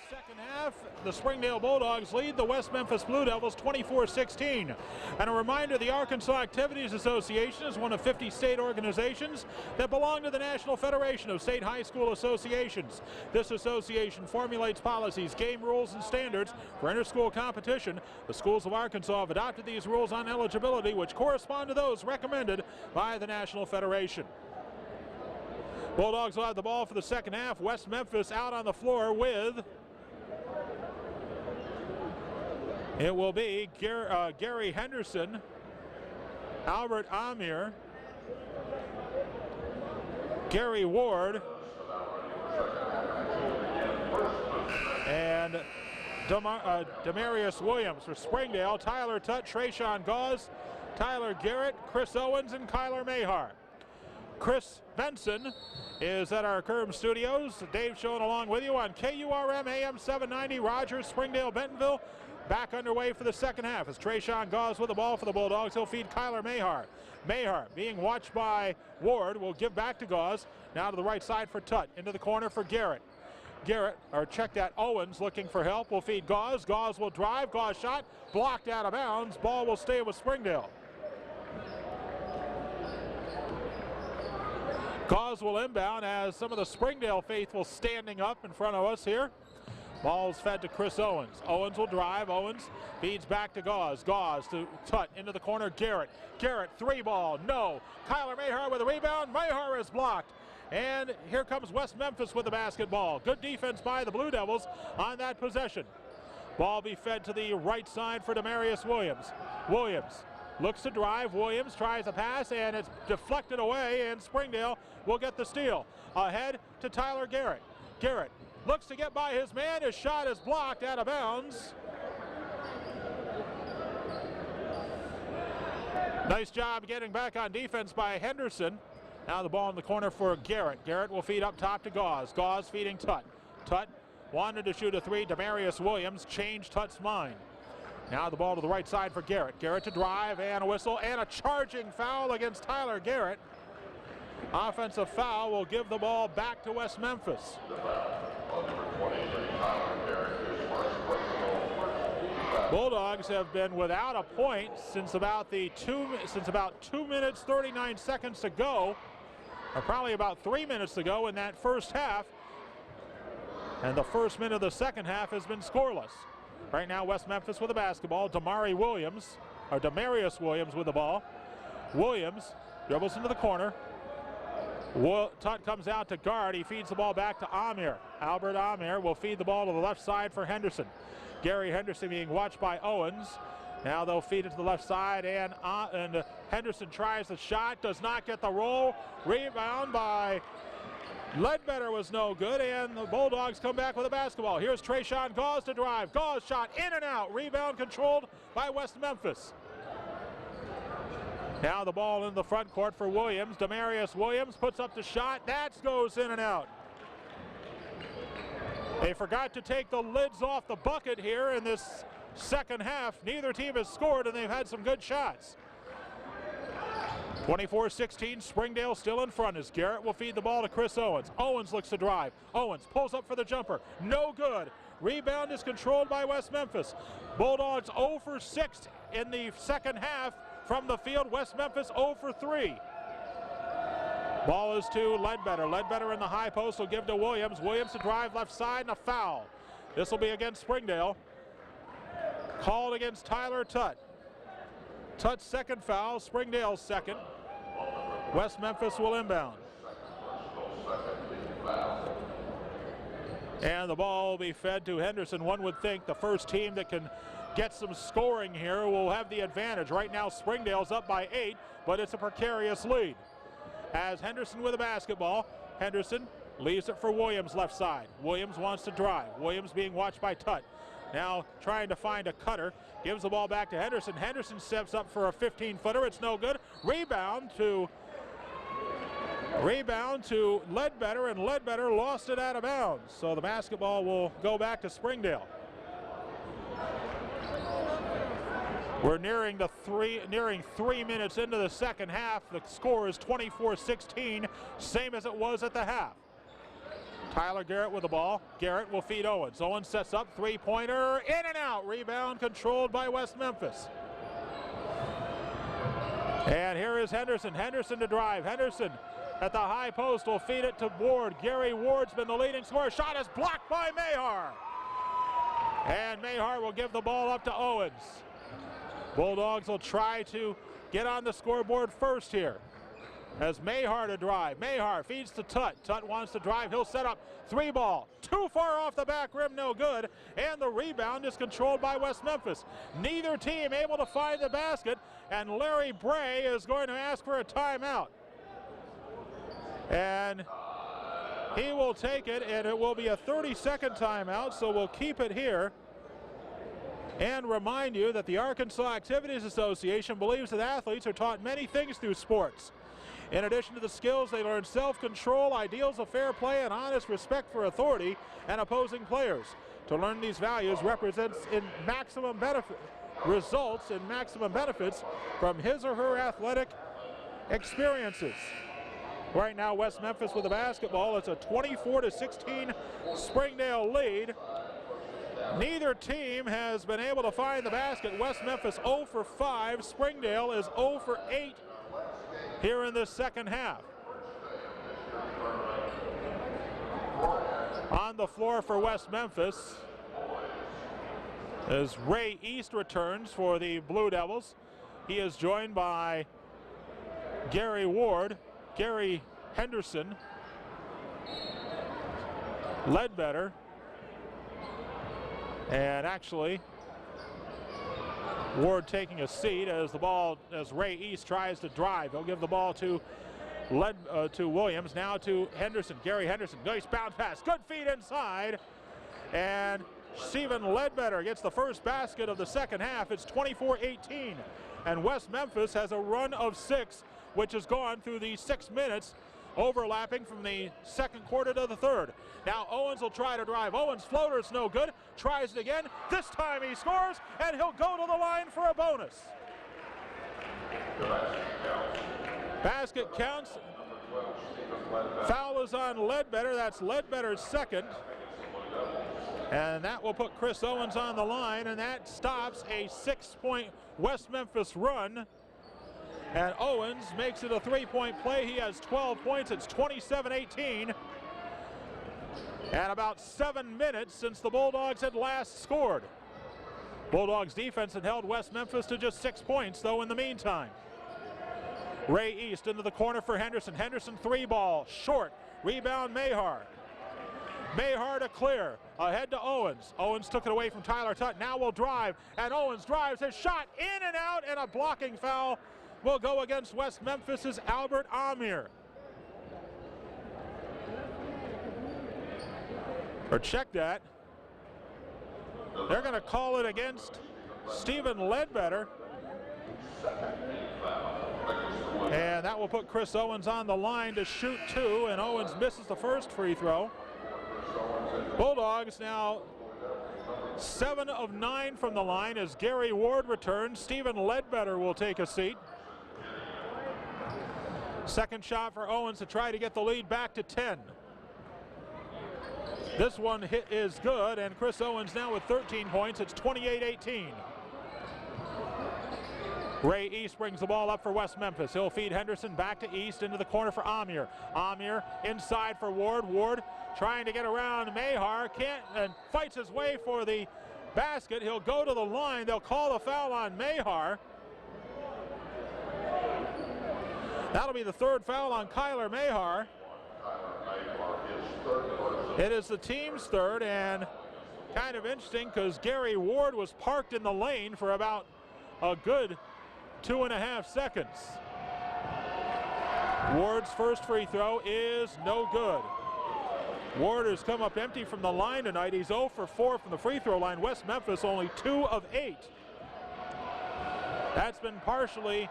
Second half, the Springdale Bulldogs lead the West Memphis Blue Devils 24-16. And a reminder, the Arkansas Activities Association is one of 50 state organizations that belong to the National Federation of State High School Associations. This association formulates policies, game rules, and standards for interschool competition. The schools of Arkansas have adopted these rules on eligibility, which correspond to those recommended by the National Federation. Bulldogs will have the ball for the second half. West Memphis out on the floor with... It will be Gary Henderson, Albert Amir, Gary Ward, and Demarius Williams for Springdale. Tyler Tutt, Trayshawn Gauze, Tyler Garrett, Chris Owens, and Kyler Mahar. Chris Benson is at our Kerm studios. Dave Schoen along with you on KURM AM 790, Rogers, Springdale, Bentonville. Back underway for the second half as Trayshawn Gauze with the ball for the Bulldogs. He'll feed Kyler Mahar. Mahar, being watched by Ward, will give back to Gauze. Now to the right side for Tutt. Into the corner for Garrett. Check that, Owens looking for help. Will feed Gauze. Gauze will drive. Gauze shot. Blocked out of bounds. Ball will stay with Springdale. Gauze will inbound as some of the Springdale faithful standing up in front of us here. Ball's fed to Chris Owens. Owens will drive. Owens feeds back to Gauze. Gauze to Tutt into the corner. Garrett, three ball. No. Kyler Mahar with a rebound. Mahar is blocked. And here comes West Memphis with the basketball. Good defense by the Blue Devils on that possession. Ball be fed to the right side for Demarius Williams. Williams looks to drive. Williams tries a pass, and it's deflected away, and Springdale will get the steal. Ahead to Tyler Garrett. Garrett looks to get by his man. His shot is blocked out of bounds. Nice job getting back on defense by Henderson. Now the ball in the corner for Garrett. Garrett will feed up top to Gauze. Gauze feeding Tutt. Tutt wanted to shoot a three. Demarius Williams changed Tutt's mind. Now the ball to the right side for Garrett. Garrett to drive and a whistle and a charging foul against Tyler Garrett. Offensive foul will give the ball back to West Memphis. Bulldogs have been without a point since about 2 minutes 39 seconds to go, or probably about 3 minutes to go in that first half. And the first minute of the second half has been scoreless. Right now, West Memphis with the basketball. Demarius Williams with the ball. Williams dribbles into the corner. Tutt comes out to guard. He feeds the ball back to Amir. Albert Amir will feed the ball to the left side for Henderson. Gary Henderson being watched by Owens. Now they'll feed it to the left side, and Henderson tries the shot, does not get the roll. Rebound by Ledbetter was no good, and the Bulldogs come back with a basketball. Here's Trayshawn Gauze to drive. Gauze shot in and out. Rebound controlled by West Memphis. Now the ball in the front court for Williams. Demarius Williams puts up the shot. That goes in and out. They forgot to take the lids off the bucket here in this second half. Neither team has scored, and they've had some good shots. 24-16, Springdale still in front as Garrett will feed the ball to Chris Owens. Owens looks to drive. Owens pulls up for the jumper. No good. Rebound is controlled by West Memphis. Bulldogs 0 for 6 in the second half from the field. West Memphis 0 for 3. Ball is to Ledbetter. Ledbetter in the high post will give to Williams. Williams to drive left side and a foul. This will be against Springdale. Called against Tyler Tutt. Tutt's second foul, Springdale's second. West Memphis will inbound. And the ball will be fed to Henderson. One would think the first team that can get some scoring here will have the advantage. Right now Springdale's up by 8, but it's a precarious lead. As Henderson with the basketball, Henderson leaves it for Williams left side. Williams wants to drive. Williams being watched by Tutt. Now trying to find a cutter. Gives the ball back to Henderson. Henderson steps up for a 15-footer. It's no good. Rebound to Ledbetter, and Ledbetter lost it out of bounds. So the basketball will go back to Springdale. We're nearing 3 minutes into the second half. The score is 24-16, same as it was at the half. Tyler Garrett with the ball. Garrett will feed Owens. Owens sets up, three-pointer, in and out. Rebound controlled by West Memphis. And here is Henderson. Henderson to drive. Henderson at the high post will feed it to Ward. Gary Ward's been the leading scorer. Shot is blocked by Mayhar. And Mayhar will give the ball up to Owens. Bulldogs will try to get on the scoreboard first here. As Mayhar to drive. Mayhar feeds to Tutt. Tutt wants to drive. He'll set up. Three ball. Too far off the back rim. No good. And the rebound is controlled by West Memphis. Neither team able to find the basket. And Larry Bray is going to ask for a timeout. And he will take it. And it will be a 30-second timeout. So we'll keep it here. And remind you that the Arkansas Activities Association believes that athletes are taught many things through sports. In addition to the skills, they learn self-control, ideals of fair play, and honest respect for authority and opposing players. To learn these values results in maximum benefits from his or her athletic experiences. Right now, West Memphis with the basketball. It's a 24-16 Springdale lead. Neither team has been able to find the basket. West Memphis 0 for 5. Springdale is 0 for 8 here in this second half. On the floor for West Memphis as Ray East returns for the Blue Devils. He is joined by Gary Ward, Gary Henderson, Ledbetter, and actually Ward taking a seat as Ray East tries to drive. He'll give the ball to Williams, now to Henderson. Gary Henderson, nice bounce pass, good feed inside, and Stephen Ledbetter gets the first basket of the second half. It's 24-18, and West Memphis has a run of 6, which has gone through the 6 minutes, overlapping from the second quarter to the third. Now Owens will try to drive. Owens' floater is no good. Tries it again. This time he scores, and he'll go to the line for a bonus. Basket counts. Foul is on Ledbetter. That's Ledbetter's second. And that will put Chris Owens on the line, and that stops a 6-point West Memphis run. And Owens makes it a 3-point play. He has 12 points. It's 27-18. And about 7 minutes since the Bulldogs had last scored. Bulldogs defense had held West Memphis to just 6 points, though, in the meantime. Ray East into the corner for Henderson. Henderson 3-ball, short. Rebound Mayhar. Mayhar to clear. Ahead to Owens. Owens took it away from Tyler Tutt. Now will drive. And Owens drives his shot in and out, and a blocking foul will go against West Memphis's Albert Amir. Or check that. They're going to call it against Stephen Ledbetter. And that will put Chris Owens on the line to shoot 2, and Owens misses the first free throw. Bulldogs now 7 of 9 from the line as Gary Ward returns. Stephen Ledbetter will take a seat. Second shot for Owens to try to get the lead back to 10. This one hit is good, and Chris Owens now with 13 points. It's 28-18. Ray East brings the ball up for West Memphis. He'll feed Henderson back to East into the corner for Amir. Amir inside for Ward. Ward trying to get around Mahar, can't, and fights his way for the basket. He'll go to the line. They'll call the foul on Mahar. That'll be the third foul on Kyler Mahar. It is the team's third, and kind of interesting because Gary Ward was parked in the lane for about a good 2.5 seconds. Ward's first free throw is no good. Ward has come up empty from the line tonight. He's 0 for 4 from the free throw line. West Memphis only 2 of 8. That's been partially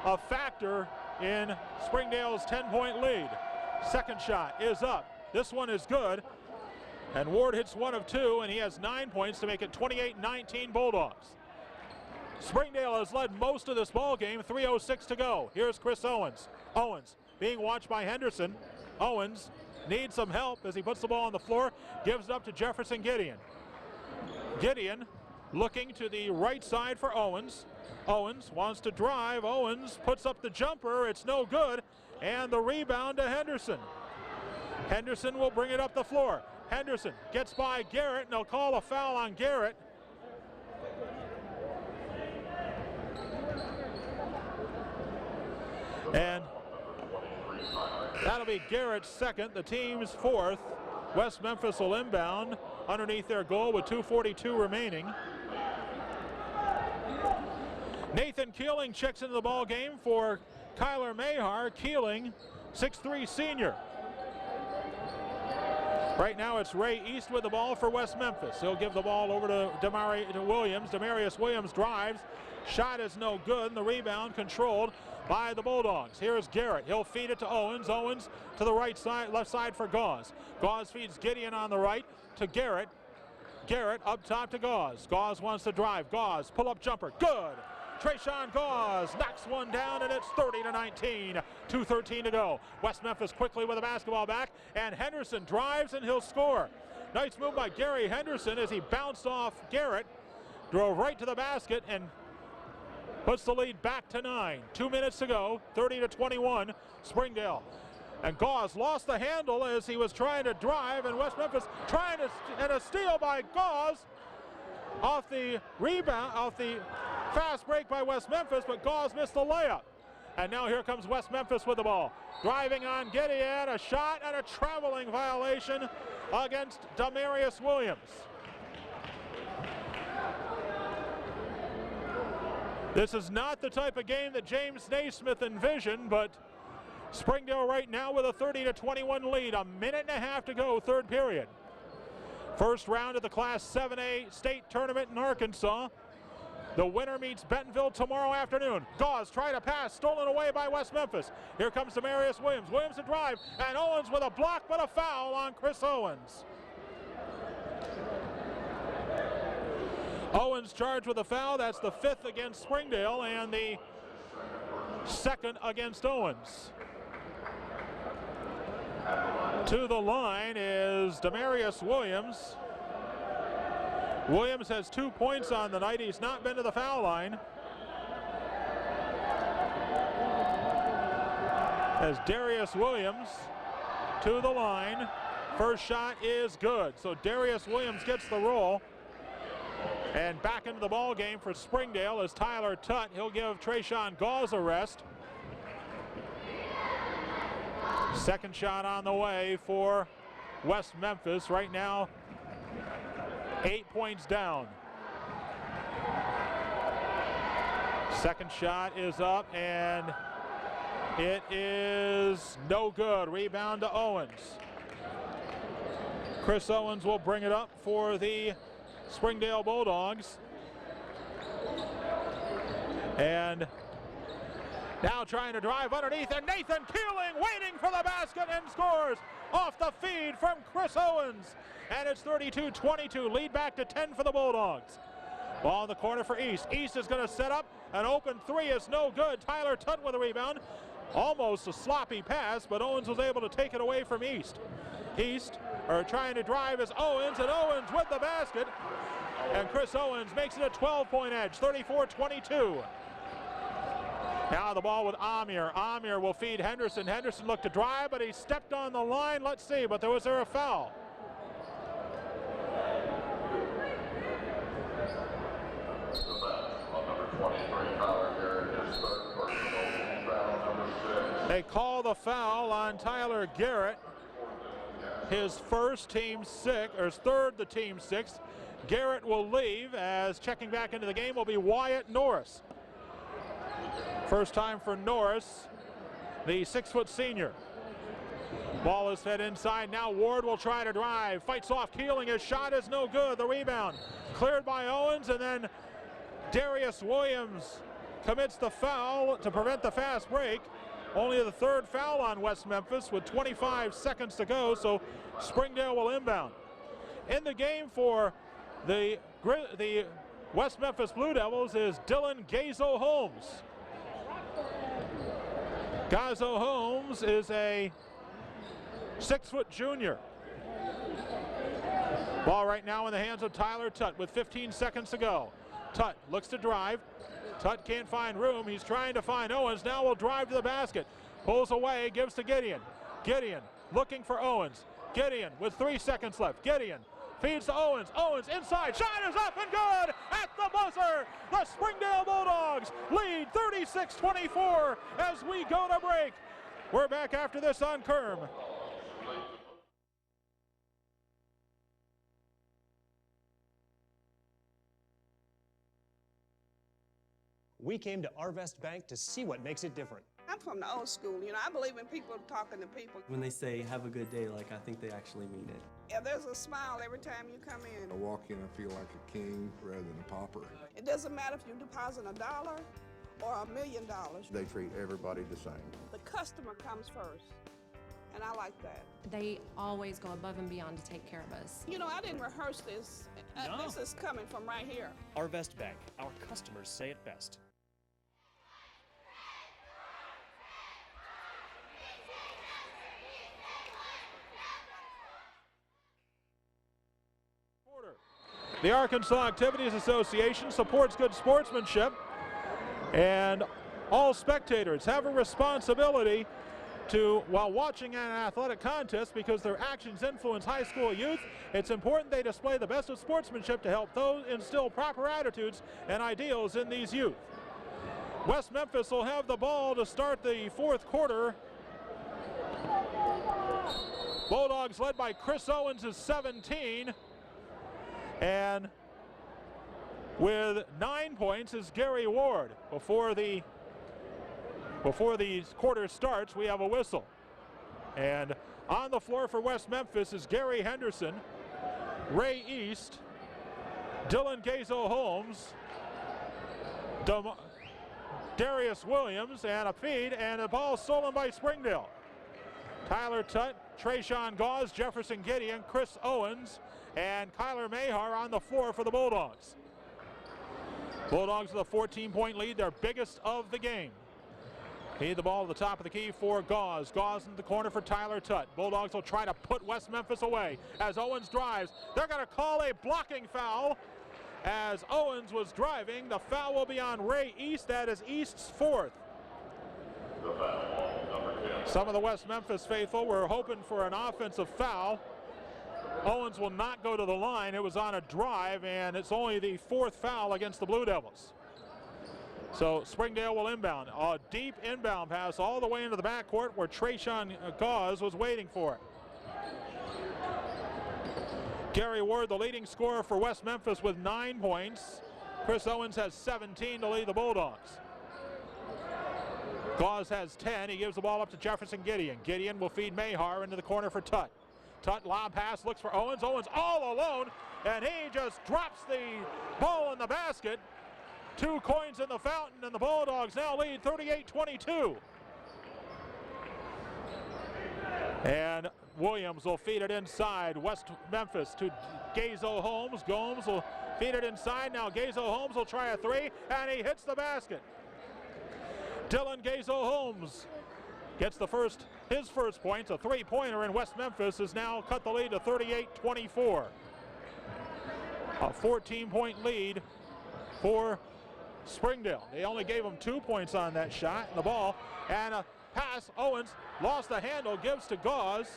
a factor in Springdale's 10-point lead. Second shot is up. This one is good. And Ward hits 1 of 2, and he has 9 points to make it 28-19 Bulldogs. Springdale has led most of this ball game. 3:06 to go. Here's Chris Owens. Owens being watched by Henderson. Owens needs some help as he puts the ball on the floor, gives it up to Jefferson Gideon. Gideon looking to the right side for Owens. Owens wants to drive. Owens puts up the jumper. It's no good. And the rebound to Henderson. Henderson will bring it up the floor. Henderson gets by Garrett, and they'll call a foul on Garrett. And that'll be Garrett's second, the team's fourth. West Memphis will inbound underneath their goal with 2:42 remaining. Nathan Keeling checks into the ball game for Kyler Mahar. Keeling, 6'3" senior. Right now it's Ray East with the ball for West Memphis. He'll give the ball over to Williams. Demarius Williams drives. Shot is no good, and the rebound controlled by the Bulldogs. Here's Garrett. He'll feed it to Owens. Owens to the right side, left side for Gauze. Gauze feeds Gideon on the right to Garrett. Garrett up top to Gauze. Gauze wants to drive. Gauze, pull-up jumper. Good. Trayshawn Gauze knocks one down, and it's 30-19. 2:13 to go. West Memphis quickly with the basketball back, and Henderson drives, and he'll score. Nice move by Gary Henderson as he bounced off Garrett, drove right to the basket, and puts the lead back to 9. 2 minutes to go, 30-21, Springdale. And Gauze lost the handle as he was trying to drive, and West Memphis trying to, and a steal by Gauze off the rebound, off the fast break by West Memphis, but Gauze missed the layup. And now here comes West Memphis with the ball. Driving on Gideon, a shot and a traveling violation against Demarius Williams. This is not the type of game that James Naismith envisioned, but Springdale right now with a 30-21 lead. A minute and a half to go, third period. First round of the Class 7A state tournament in Arkansas. The winner meets Bentonville tomorrow afternoon. Gauze try to pass, stolen away by West Memphis. Here comes Demarius Williams. Williams to drive, and Owens with a block, but a foul on Chris Owens. Owens charged with a foul. That's the 5th against Springdale and the 2nd against Owens. To the line is Demarius Williams. Williams has 2 points on the night. He's not been to the foul line. As Darius Williams to the line. First shot is good. So Darius Williams gets the roll. And back into the ball game for Springdale is Tyler Tutt. He'll give Trayshawn Gauze a rest. Second shot on the way for West Memphis. Right now, 8 points down. Second shot is up, and it is no good. Rebound to Owens. Chris Owens will bring it up for the Springdale Bulldogs. And Now trying to drive underneath, and Nathan Keeling waiting for the basket and scores off the feed from Chris Owens. And it's 32-22, lead back to 10 for the Bulldogs. Ball in the corner for East. East is going to set up. An open three is no good. Tyler Tutt with a rebound. Almost a sloppy pass, but Owens was able to take it away from East. East trying to drive is Owens, and Owens with the basket. And Chris Owens makes it a 12-point edge, 34-22. Now the ball with Amir. Amir will feed Henderson. Henderson looked to drive, but he stepped on the line. Let's see, but was there a foul? They call the foul on Tyler Garrett. His first team six, or his third the team sixth. Garrett will leave, as checking back into the game will be Wyatt Norris. First time for Norris, the 6-foot senior. Ball is fed inside. Now Ward will try to drive. Fights off Keeling. His shot is no good. The rebound cleared by Owens, and then Darius Williams commits the foul to prevent the fast break. Only the third foul on West Memphis with 25 seconds to go, so Springdale will inbound. In the game for the West Memphis Blue Devils is Dylan Gazo Holmes. Gazo Holmes is a 6-foot junior. Ball right now in the hands of Tyler Tutt with 15 seconds to go. Tutt looks to drive. Tutt can't find room. He's trying to find Owens. Now will drive to the basket. Pulls away, gives to Gideon. Gideon looking for Owens. Gideon with 3 seconds left. Gideon feeds to Owens. Owens inside. Shot is up and good at the buzzer. The Springdale Bulldogs lead 36-24 as we go to break. We're back after this on Kerm. We came to Arvest Bank to see what makes it different. I'm from the old school. You know, I believe in people talking to people. When they say have a good day, like I think they actually mean it. Yeah, there's a smile every time you come in. I walk in and feel like a king rather than a pauper. It doesn't matter if you deposit $1 or $1 million. They treat everybody the same. The customer comes first, and I like that. They always go above and beyond to take care of us. You know, I didn't rehearse this. No. This is coming from right here. Arvest Bank, our customers say it best. The Arkansas Activities Association supports good sportsmanship, and all spectators have a responsibility to, while watching an athletic contest, because their actions influence high school youth, it's important they display the best of sportsmanship to help those instill proper attitudes and ideals in these youth. West Memphis will have the ball to start the fourth quarter. Bulldogs led by Chris Owens is 17. And with 9 points is Gary Ward. Before the quarter starts, we have a whistle. And on the floor for West Memphis is Gary Henderson, Ray East, Dylan Gazo Holmes, Darius Williams, and a feed, and a ball stolen by Springdale. Tyler Tutt, Trayshawn Gauze, Jefferson Gideon, Chris Owens, and Kyler Mahar on the floor for the Bulldogs. Bulldogs with a 14-point lead, their biggest of the game. Feed the ball to the top of the key for Gauze. Gauze in the corner for Tyler Tutt. Bulldogs will try to put West Memphis away as Owens drives. They're going to call a blocking foul as Owens was driving. The foul will be on Ray East. That is East's fourth. Some of the West Memphis faithful were hoping for an offensive foul. Owens will not go to the line. It was on a drive, and it's only the fourth foul against the Blue Devils. So Springdale will inbound. A deep inbound pass all the way into the backcourt where Trayshawn Gauze was waiting for it. Gary Ward, the leading scorer for West Memphis with 9 points. Chris Owens has 17 to lead the Bulldogs. Gauze has 10. He gives the ball up to Jefferson Gideon. Gideon will feed Mahar into the corner for Tutt. Tutt lob pass, looks for Owens. Owens all alone, and he just drops the ball in the basket. 2 coins in the fountain, and the Bulldogs now lead 38-22. And Williams will feed it inside. West Memphis to Gazo Holmes. Gomes will feed it inside. Now Gazo Holmes will try a 3, and he hits the basket. Dylan Gazo Holmes gets his first points. A 3-pointer, and West Memphis has now cut the lead to 38-24. A 14-point lead for Springdale. They only gave him 2 points on that shot. And the ball and a pass. Owens lost the handle, gives to Gauze.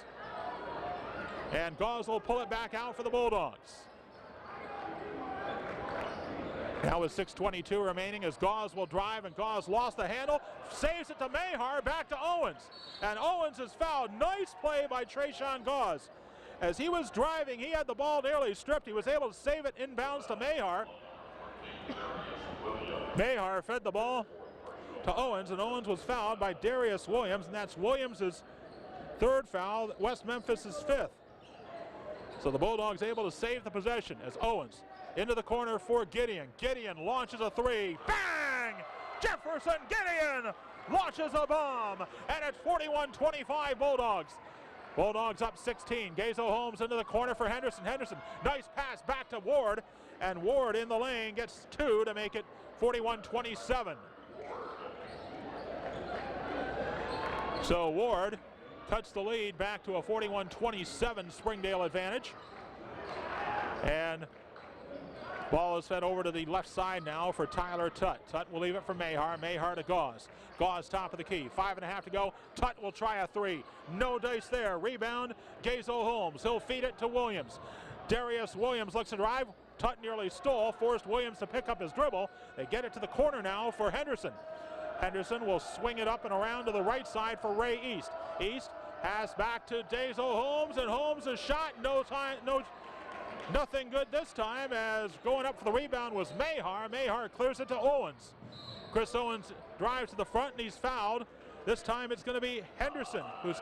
And Gauze will pull it back out for the Bulldogs. Now with 6:22 remaining as Gauze will drive, and Gauze lost the handle, saves it to Mahar, back to Owens. And Owens is fouled. Nice play by Trayshawn Gauze. As he was driving, he had the ball nearly stripped. He was able to save it inbounds to Mahar. Mahar fed the ball to Owens, and Owens was fouled by Darius Williams, and that's Williams' 3rd foul, West Memphis' 5th. So the Bulldogs able to save the possession as Owens into the corner for Gideon. Gideon launches a 3. Bang! Jefferson Gideon launches a bomb, and it's 41-25 Bulldogs. Bulldogs up 16. Gazo Holmes into the corner for Henderson. Henderson, nice pass back to Ward, and Ward in the lane gets 2 to make it 41-27. So Ward cuts the lead back to a 41-27 Springdale advantage. And ball is fed over to the left side now for Tyler Tutt. Tutt will leave it for Mahar. Mahar to Gauze. Gauze top of the key. 5.5 to go. Tutt will try a 3. No dice there. Rebound, Gazo Holmes. He'll feed it to Williams. Darius Williams looks to drive. Tutt nearly stole, forced Williams to pick up his dribble. They get it to the corner now for Henderson. Henderson will swing it up and around to the right side for Ray East. East pass back to Gazo Holmes, and Holmes' shot, nothing good this time, as going up for the rebound was Mahar. Mahar clears it to Owens. Chris Owens drives to the front, and he's fouled. This time it's going to be Henderson who's...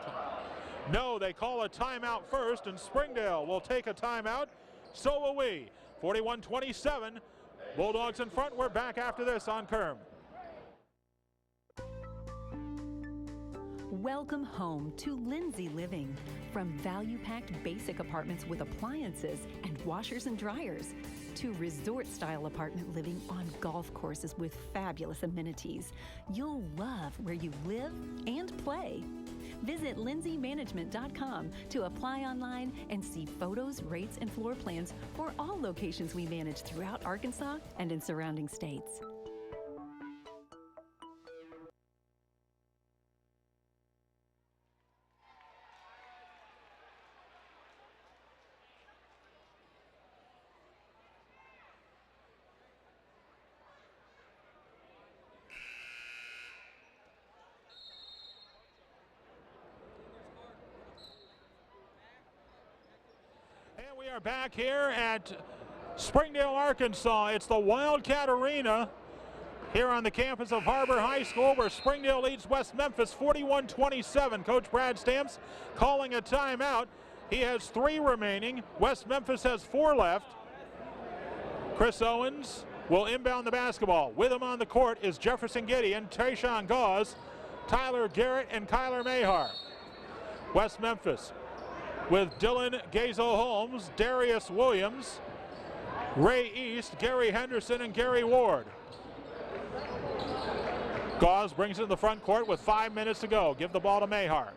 No, they call a timeout first, and Springdale will take a timeout. So will we. 41-27. Bulldogs in front. We're back after this on Kerm. Welcome home to Lindsay Living. From value-packed basic apartments with appliances and washers and dryers to resort-style apartment living on golf courses with fabulous amenities, you'll love where you live and play. Visit lindsaymanagement.com to apply online and see photos, rates, and floor plans for all locations we manage throughout Arkansas and in surrounding states. We are back here at Springdale, Arkansas. It's the Wildcat Arena here on the campus of HAR-BER High School, where Springdale leads West Memphis 41-27. Coach Brad Stamps calling a timeout. He has 3 remaining. West Memphis has 4 left. Chris Owens will inbound the basketball. With him on the court is Jefferson Gideon, Trayshawn Gauze, Tyler Garrett, and Kyler Mahar. West Memphis with Dylan Gazo Holmes, Darius Williams, Ray East, Gary Henderson, and Gary Ward. Gauze brings it to the front court with 5 minutes to go. Give the ball to Mahar.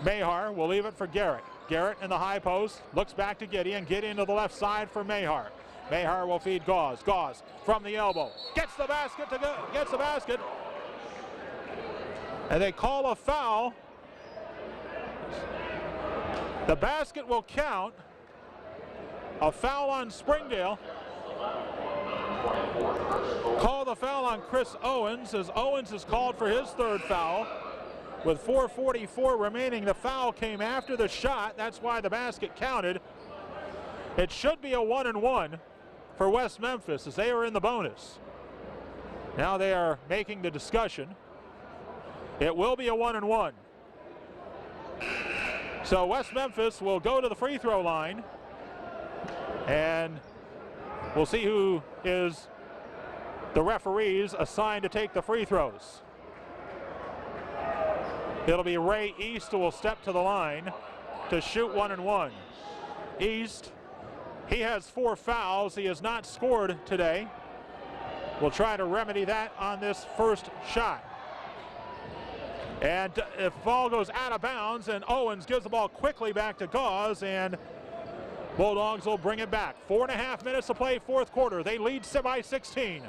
Mahar will leave it for Garrett. Garrett in the high post, looks back to Gideon. Gideon to the left side for Mahar. Mahar will feed Gauze. Gauze from the elbow. Gets the basket to go. Gets the basket. And they call a foul. The basket will count. A foul on Springdale. Call the foul on Chris Owens, as Owens is called for his 3rd foul. With 4:44 remaining, the foul came after the shot. That's why the basket counted. It should be a 1-and-1 for West Memphis, as they are in the bonus. Now they are making the discussion. It will be a 1-and-1. So West Memphis will go to the free throw line, and we'll see who is the referees assigned to take the free throws. It'll be Ray East who will step to the line to shoot 1 and 1. East, he has 4 fouls. He has not scored today. We'll try to remedy that on this first shot. And if ball goes out of bounds, and Owens gives the ball quickly back to Gauze, and Bulldogs will bring it back. 4.5 minutes to play, fourth quarter. They lead by 16.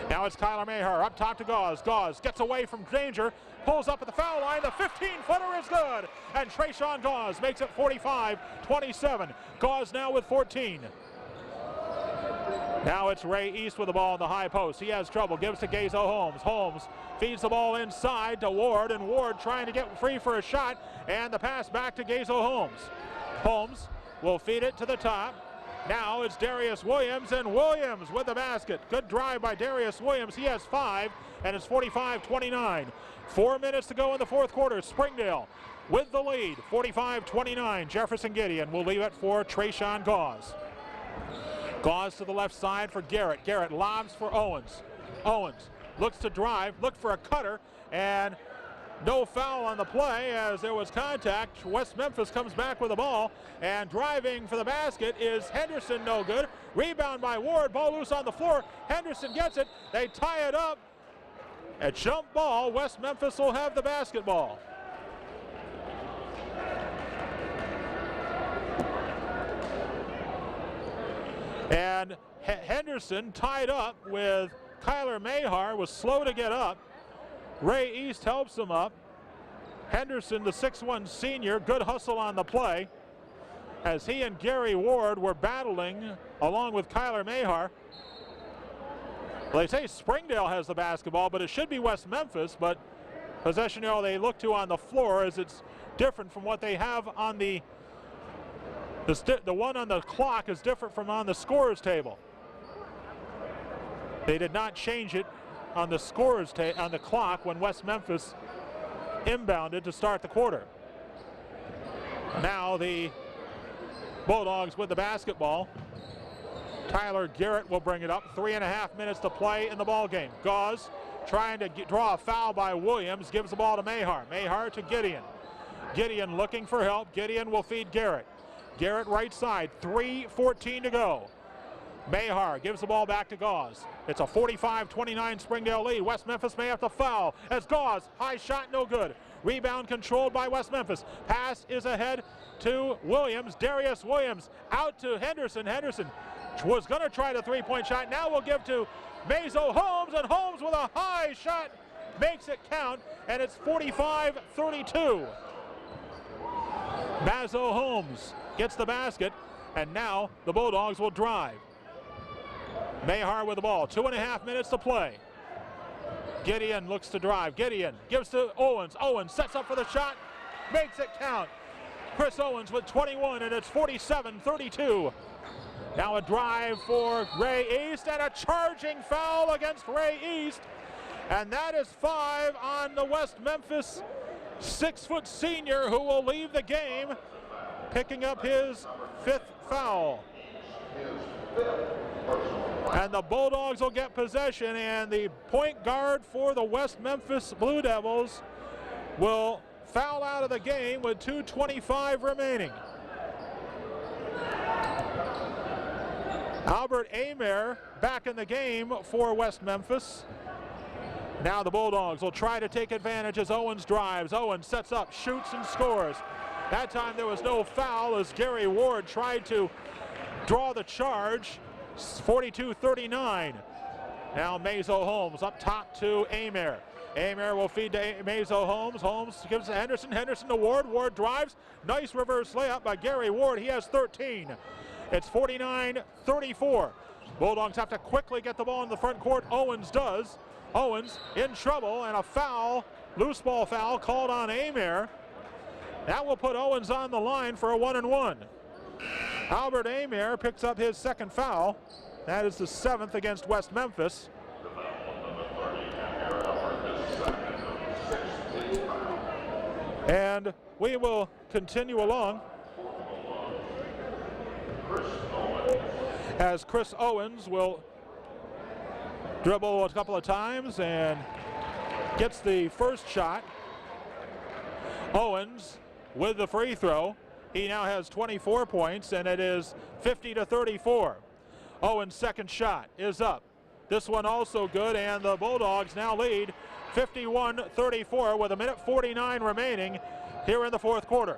Now it's Kyler Mahar up top to Gauze. Gauze gets away from danger, pulls up at the foul line. The 15-footer is good, and Trayshawn Gauze makes it 45-27. Gauze now with 14. Now it's Ray East with the ball in the high post. He has trouble, gives to Gazo Holmes. Holmes feeds the ball inside to Ward, and Ward trying to get free for a shot, and the pass back to Gazo Holmes. Holmes will feed it to the top. Now it's Darius Williams, and Williams with the basket. Good drive by Darius Williams. He has 5, and it's 45-29. 4 minutes to go in the fourth quarter. Springdale with the lead, 45-29. Jefferson Gideon will leave it for Trayshawn Gauze. Gauze to the left side for Garrett. Garrett lobs for Owens. Owens looks to drive, looked for a cutter, and no foul on the play as there was contact. West Memphis comes back with the ball, and driving for the basket is Henderson, no good. Rebound by Ward, ball loose on the floor. Henderson gets it, they tie it up. A jump ball, West Memphis will have the basketball. And Henderson tied up with Kyler Mahar, was slow to get up. Ray East helps him up. Henderson, the 6'1 senior, good hustle on the play as he and Gary Ward were battling along with Kyler Mahar. Well, they say Springdale has the basketball, but it should be West Memphis, but possession arrow they look to on the floor as it's different from what they have on the one on the clock is different from on the scorer's table. They did not change it on the scorer's on the clock when West Memphis inbounded to start the quarter. Now the Bulldogs with the basketball. Tyler Garrett will bring it up. 3.5 minutes to play in the ball game. Gauze trying to draw a foul by Williams, gives the ball to Mahar. Mahar to Gideon. Gideon looking for help. Gideon will feed Garrett. Garrett right side, 3:14 to go. Mahar gives the ball back to Gauze. It's a 45-29 Springdale lead. West Memphis may have to foul as Gauze, high shot, no good. Rebound controlled by West Memphis. Pass is ahead to Williams. Darius Williams out to Henderson. Henderson was going to try the three-point shot. Now we'll give to Mazo Holmes, and Holmes with a high shot makes it count, and it's 45-32. Mazo Holmes gets the basket, and now the Bulldogs will drive. Mahar with the ball, 2.5 minutes to play. Gideon looks to drive. Gideon gives to Owens. Owens sets up for the shot, makes it count. Chris Owens with 21, and it's 47-32. Now a drive for Ray East, and a charging foul against Ray East. And that is 5 on the West Memphis 6-foot senior, who will leave the game, picking up his 5th foul. And the Bulldogs will get possession, and the point guard for the West Memphis Blue Devils will foul out of the game with 2:25 remaining. Albert Amer back in the game for West Memphis. Now the Bulldogs will try to take advantage as Owens drives. Owens sets up, shoots, and scores. That time there was no foul as Gary Ward tried to draw the charge. 42-39. Now Mazo Holmes up top to Amer. Amer will feed to Mazo Holmes. Holmes gives to Henderson. Henderson to Ward. Ward drives. Nice reverse layup by Gary Ward. He has 13. It's 49-34. Bulldogs have to quickly get the ball in the front court. Owens does. Owens in trouble, and a foul, loose ball foul called on Amer. That will put Owens on the line for a 1-and-1. Albert Amer picks up his 2nd foul. That is the 7th against West Memphis. And we will continue along as Chris Owens will Dribble a couple of times and gets the first shot. Owens with the free throw. He now has 24 points, and it is 50-34. Owens' second shot is up. This one also good, and the Bulldogs now lead 51-34 with 1:49 remaining here in the fourth quarter.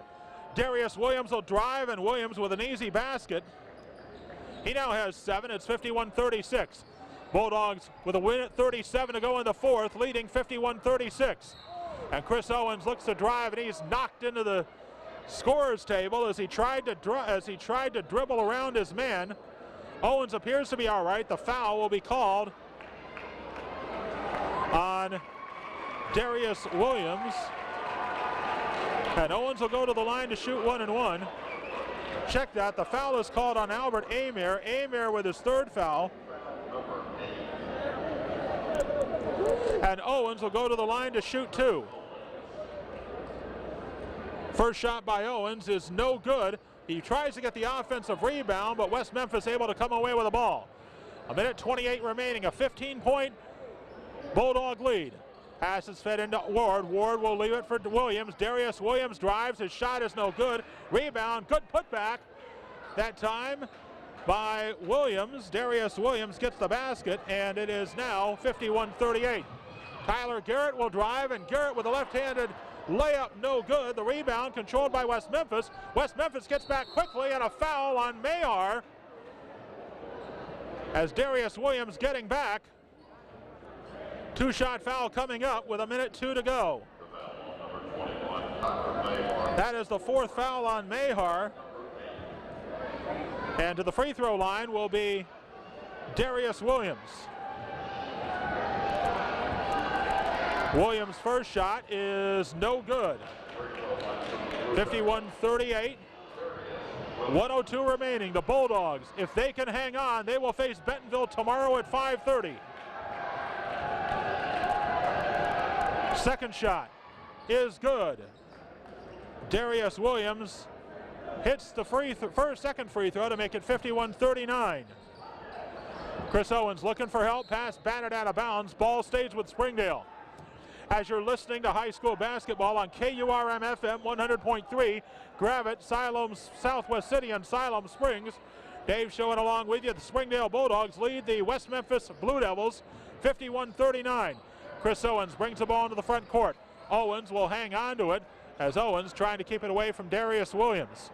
Darius Williams will drive, and Williams with an easy basket. He now has 7. It's 51-36. Bulldogs with a win at 37 to go in the fourth, leading 51-36. And Chris Owens looks to drive, and he's knocked into the scorer's table as he tried to dribble around his man. Owens appears to be all right. The foul will be called on Darius Williams. And Owens will go to the line to shoot 1 and 1. Check that. The foul is called on Albert Amer. Amer with his third foul. And Owens will go to the line to shoot 2. First shot by Owens is no good. He tries to get the offensive rebound, but West Memphis able to come away with the ball. 1:28 remaining, a 15-point Bulldog lead. Pass is fed into Ward. Ward will leave it for Williams. Darius Williams drives. His shot is no good. Rebound, good putback. That time by Williams. Darius Williams gets the basket, and it is now 51-38. Tyler Garrett will drive, and Garrett with a left-handed layup, no good. The rebound controlled by West Memphis. West Memphis gets back quickly, and a foul on Mayar as Darius Williams getting back. Two-shot foul coming up with 1:02 to go. That is the fourth foul on Mayar. And to the free throw line will be Darius Williams. Williams' first shot is no good. 51-38. 1:02 remaining. The Bulldogs, if they can hang on, they will face Bentonville tomorrow at 5:30. Second shot is good. Darius Williams hits the second free throw to make it 51-39. Chris Owens looking for help. Pass batted out of bounds. Ball stays with Springdale. As you're listening to high school basketball on KURM-FM 100.3, Gravette, Siloam, Southwest City, and Siloam Springs. Dave showing along with you. The Springdale Bulldogs lead the West Memphis Blue Devils 51-39. Chris Owens brings the ball into the front court. Owens will hang on to it as Owens trying to keep it away from Darius Williams.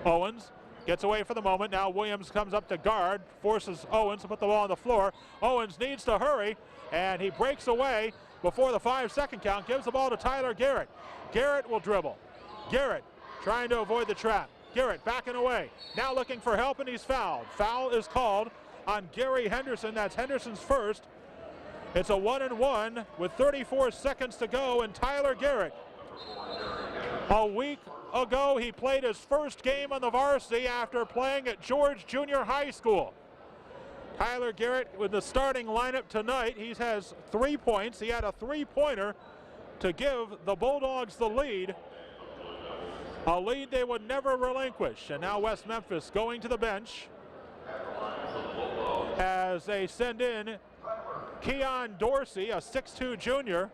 Owens gets away for the moment. Now Williams comes up to guard, forces Owens to put the ball on the floor. Owens needs to hurry, and he breaks away before the 5-second count, gives the ball to Tyler Garrett. Garrett will dribble. Garrett trying to avoid the trap. Garrett backing away. Now looking for help, and he's fouled. Foul is called on Gary Henderson. That's Henderson's first. It's a 1-and-1 with 34 seconds to go, and Tyler Garrett. A week ago, he played his first game on the varsity after playing at George Junior High School. Tyler Garrett with the starting lineup tonight. He has 3 points. He had a three-pointer to give the Bulldogs the lead. A lead they would never relinquish. And now West Memphis going to the bench as they send in Keon Dorsey, a 6'2 junior.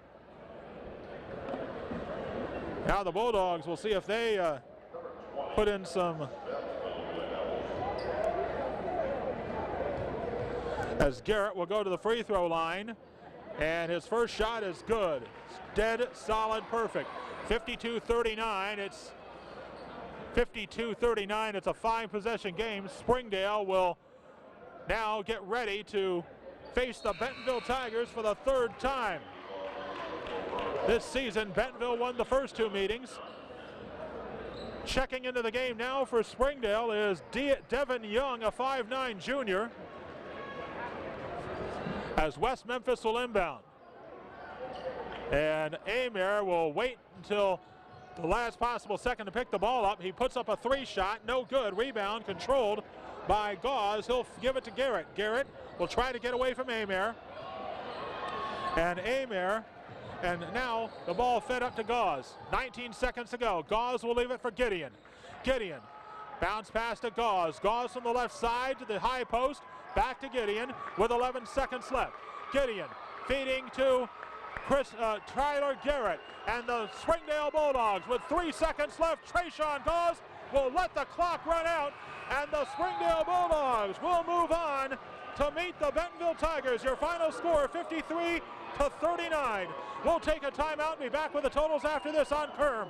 Now the Bulldogs will see if they put in some. As Garrett will go to the free throw line, and his first shot is good. It's dead, solid, perfect. 52-39. It's 52-39. It's a 5-possession game. Springdale will now get ready to face the Bentonville Tigers for the third time this season. Bentonville won the first 2 meetings. Checking into the game now for Springdale is Devin Young, a 5'9 junior. As West Memphis will inbound. And Amer will wait until the last possible second to pick the ball up. He puts up a 3-shot, no good. Rebound controlled by Gauze. He'll give it to Garrett. Garrett will try to get away from Amer. And now the ball fed up to Gauze. 19 seconds to go. Gauze will leave it for Gideon. Gideon bounce pass to Gauze. Gauze from the left side to the high post. Back to Gideon with 11 seconds left. Gideon feeding to Tyler Garrett and the Springdale Bulldogs with 3 seconds left. Trayshawn Dawes will let the clock run out, and the Springdale Bulldogs will move on to meet the Bentonville Tigers. Your final score, 53-39. We'll take a timeout and be back with the totals after this on KERM.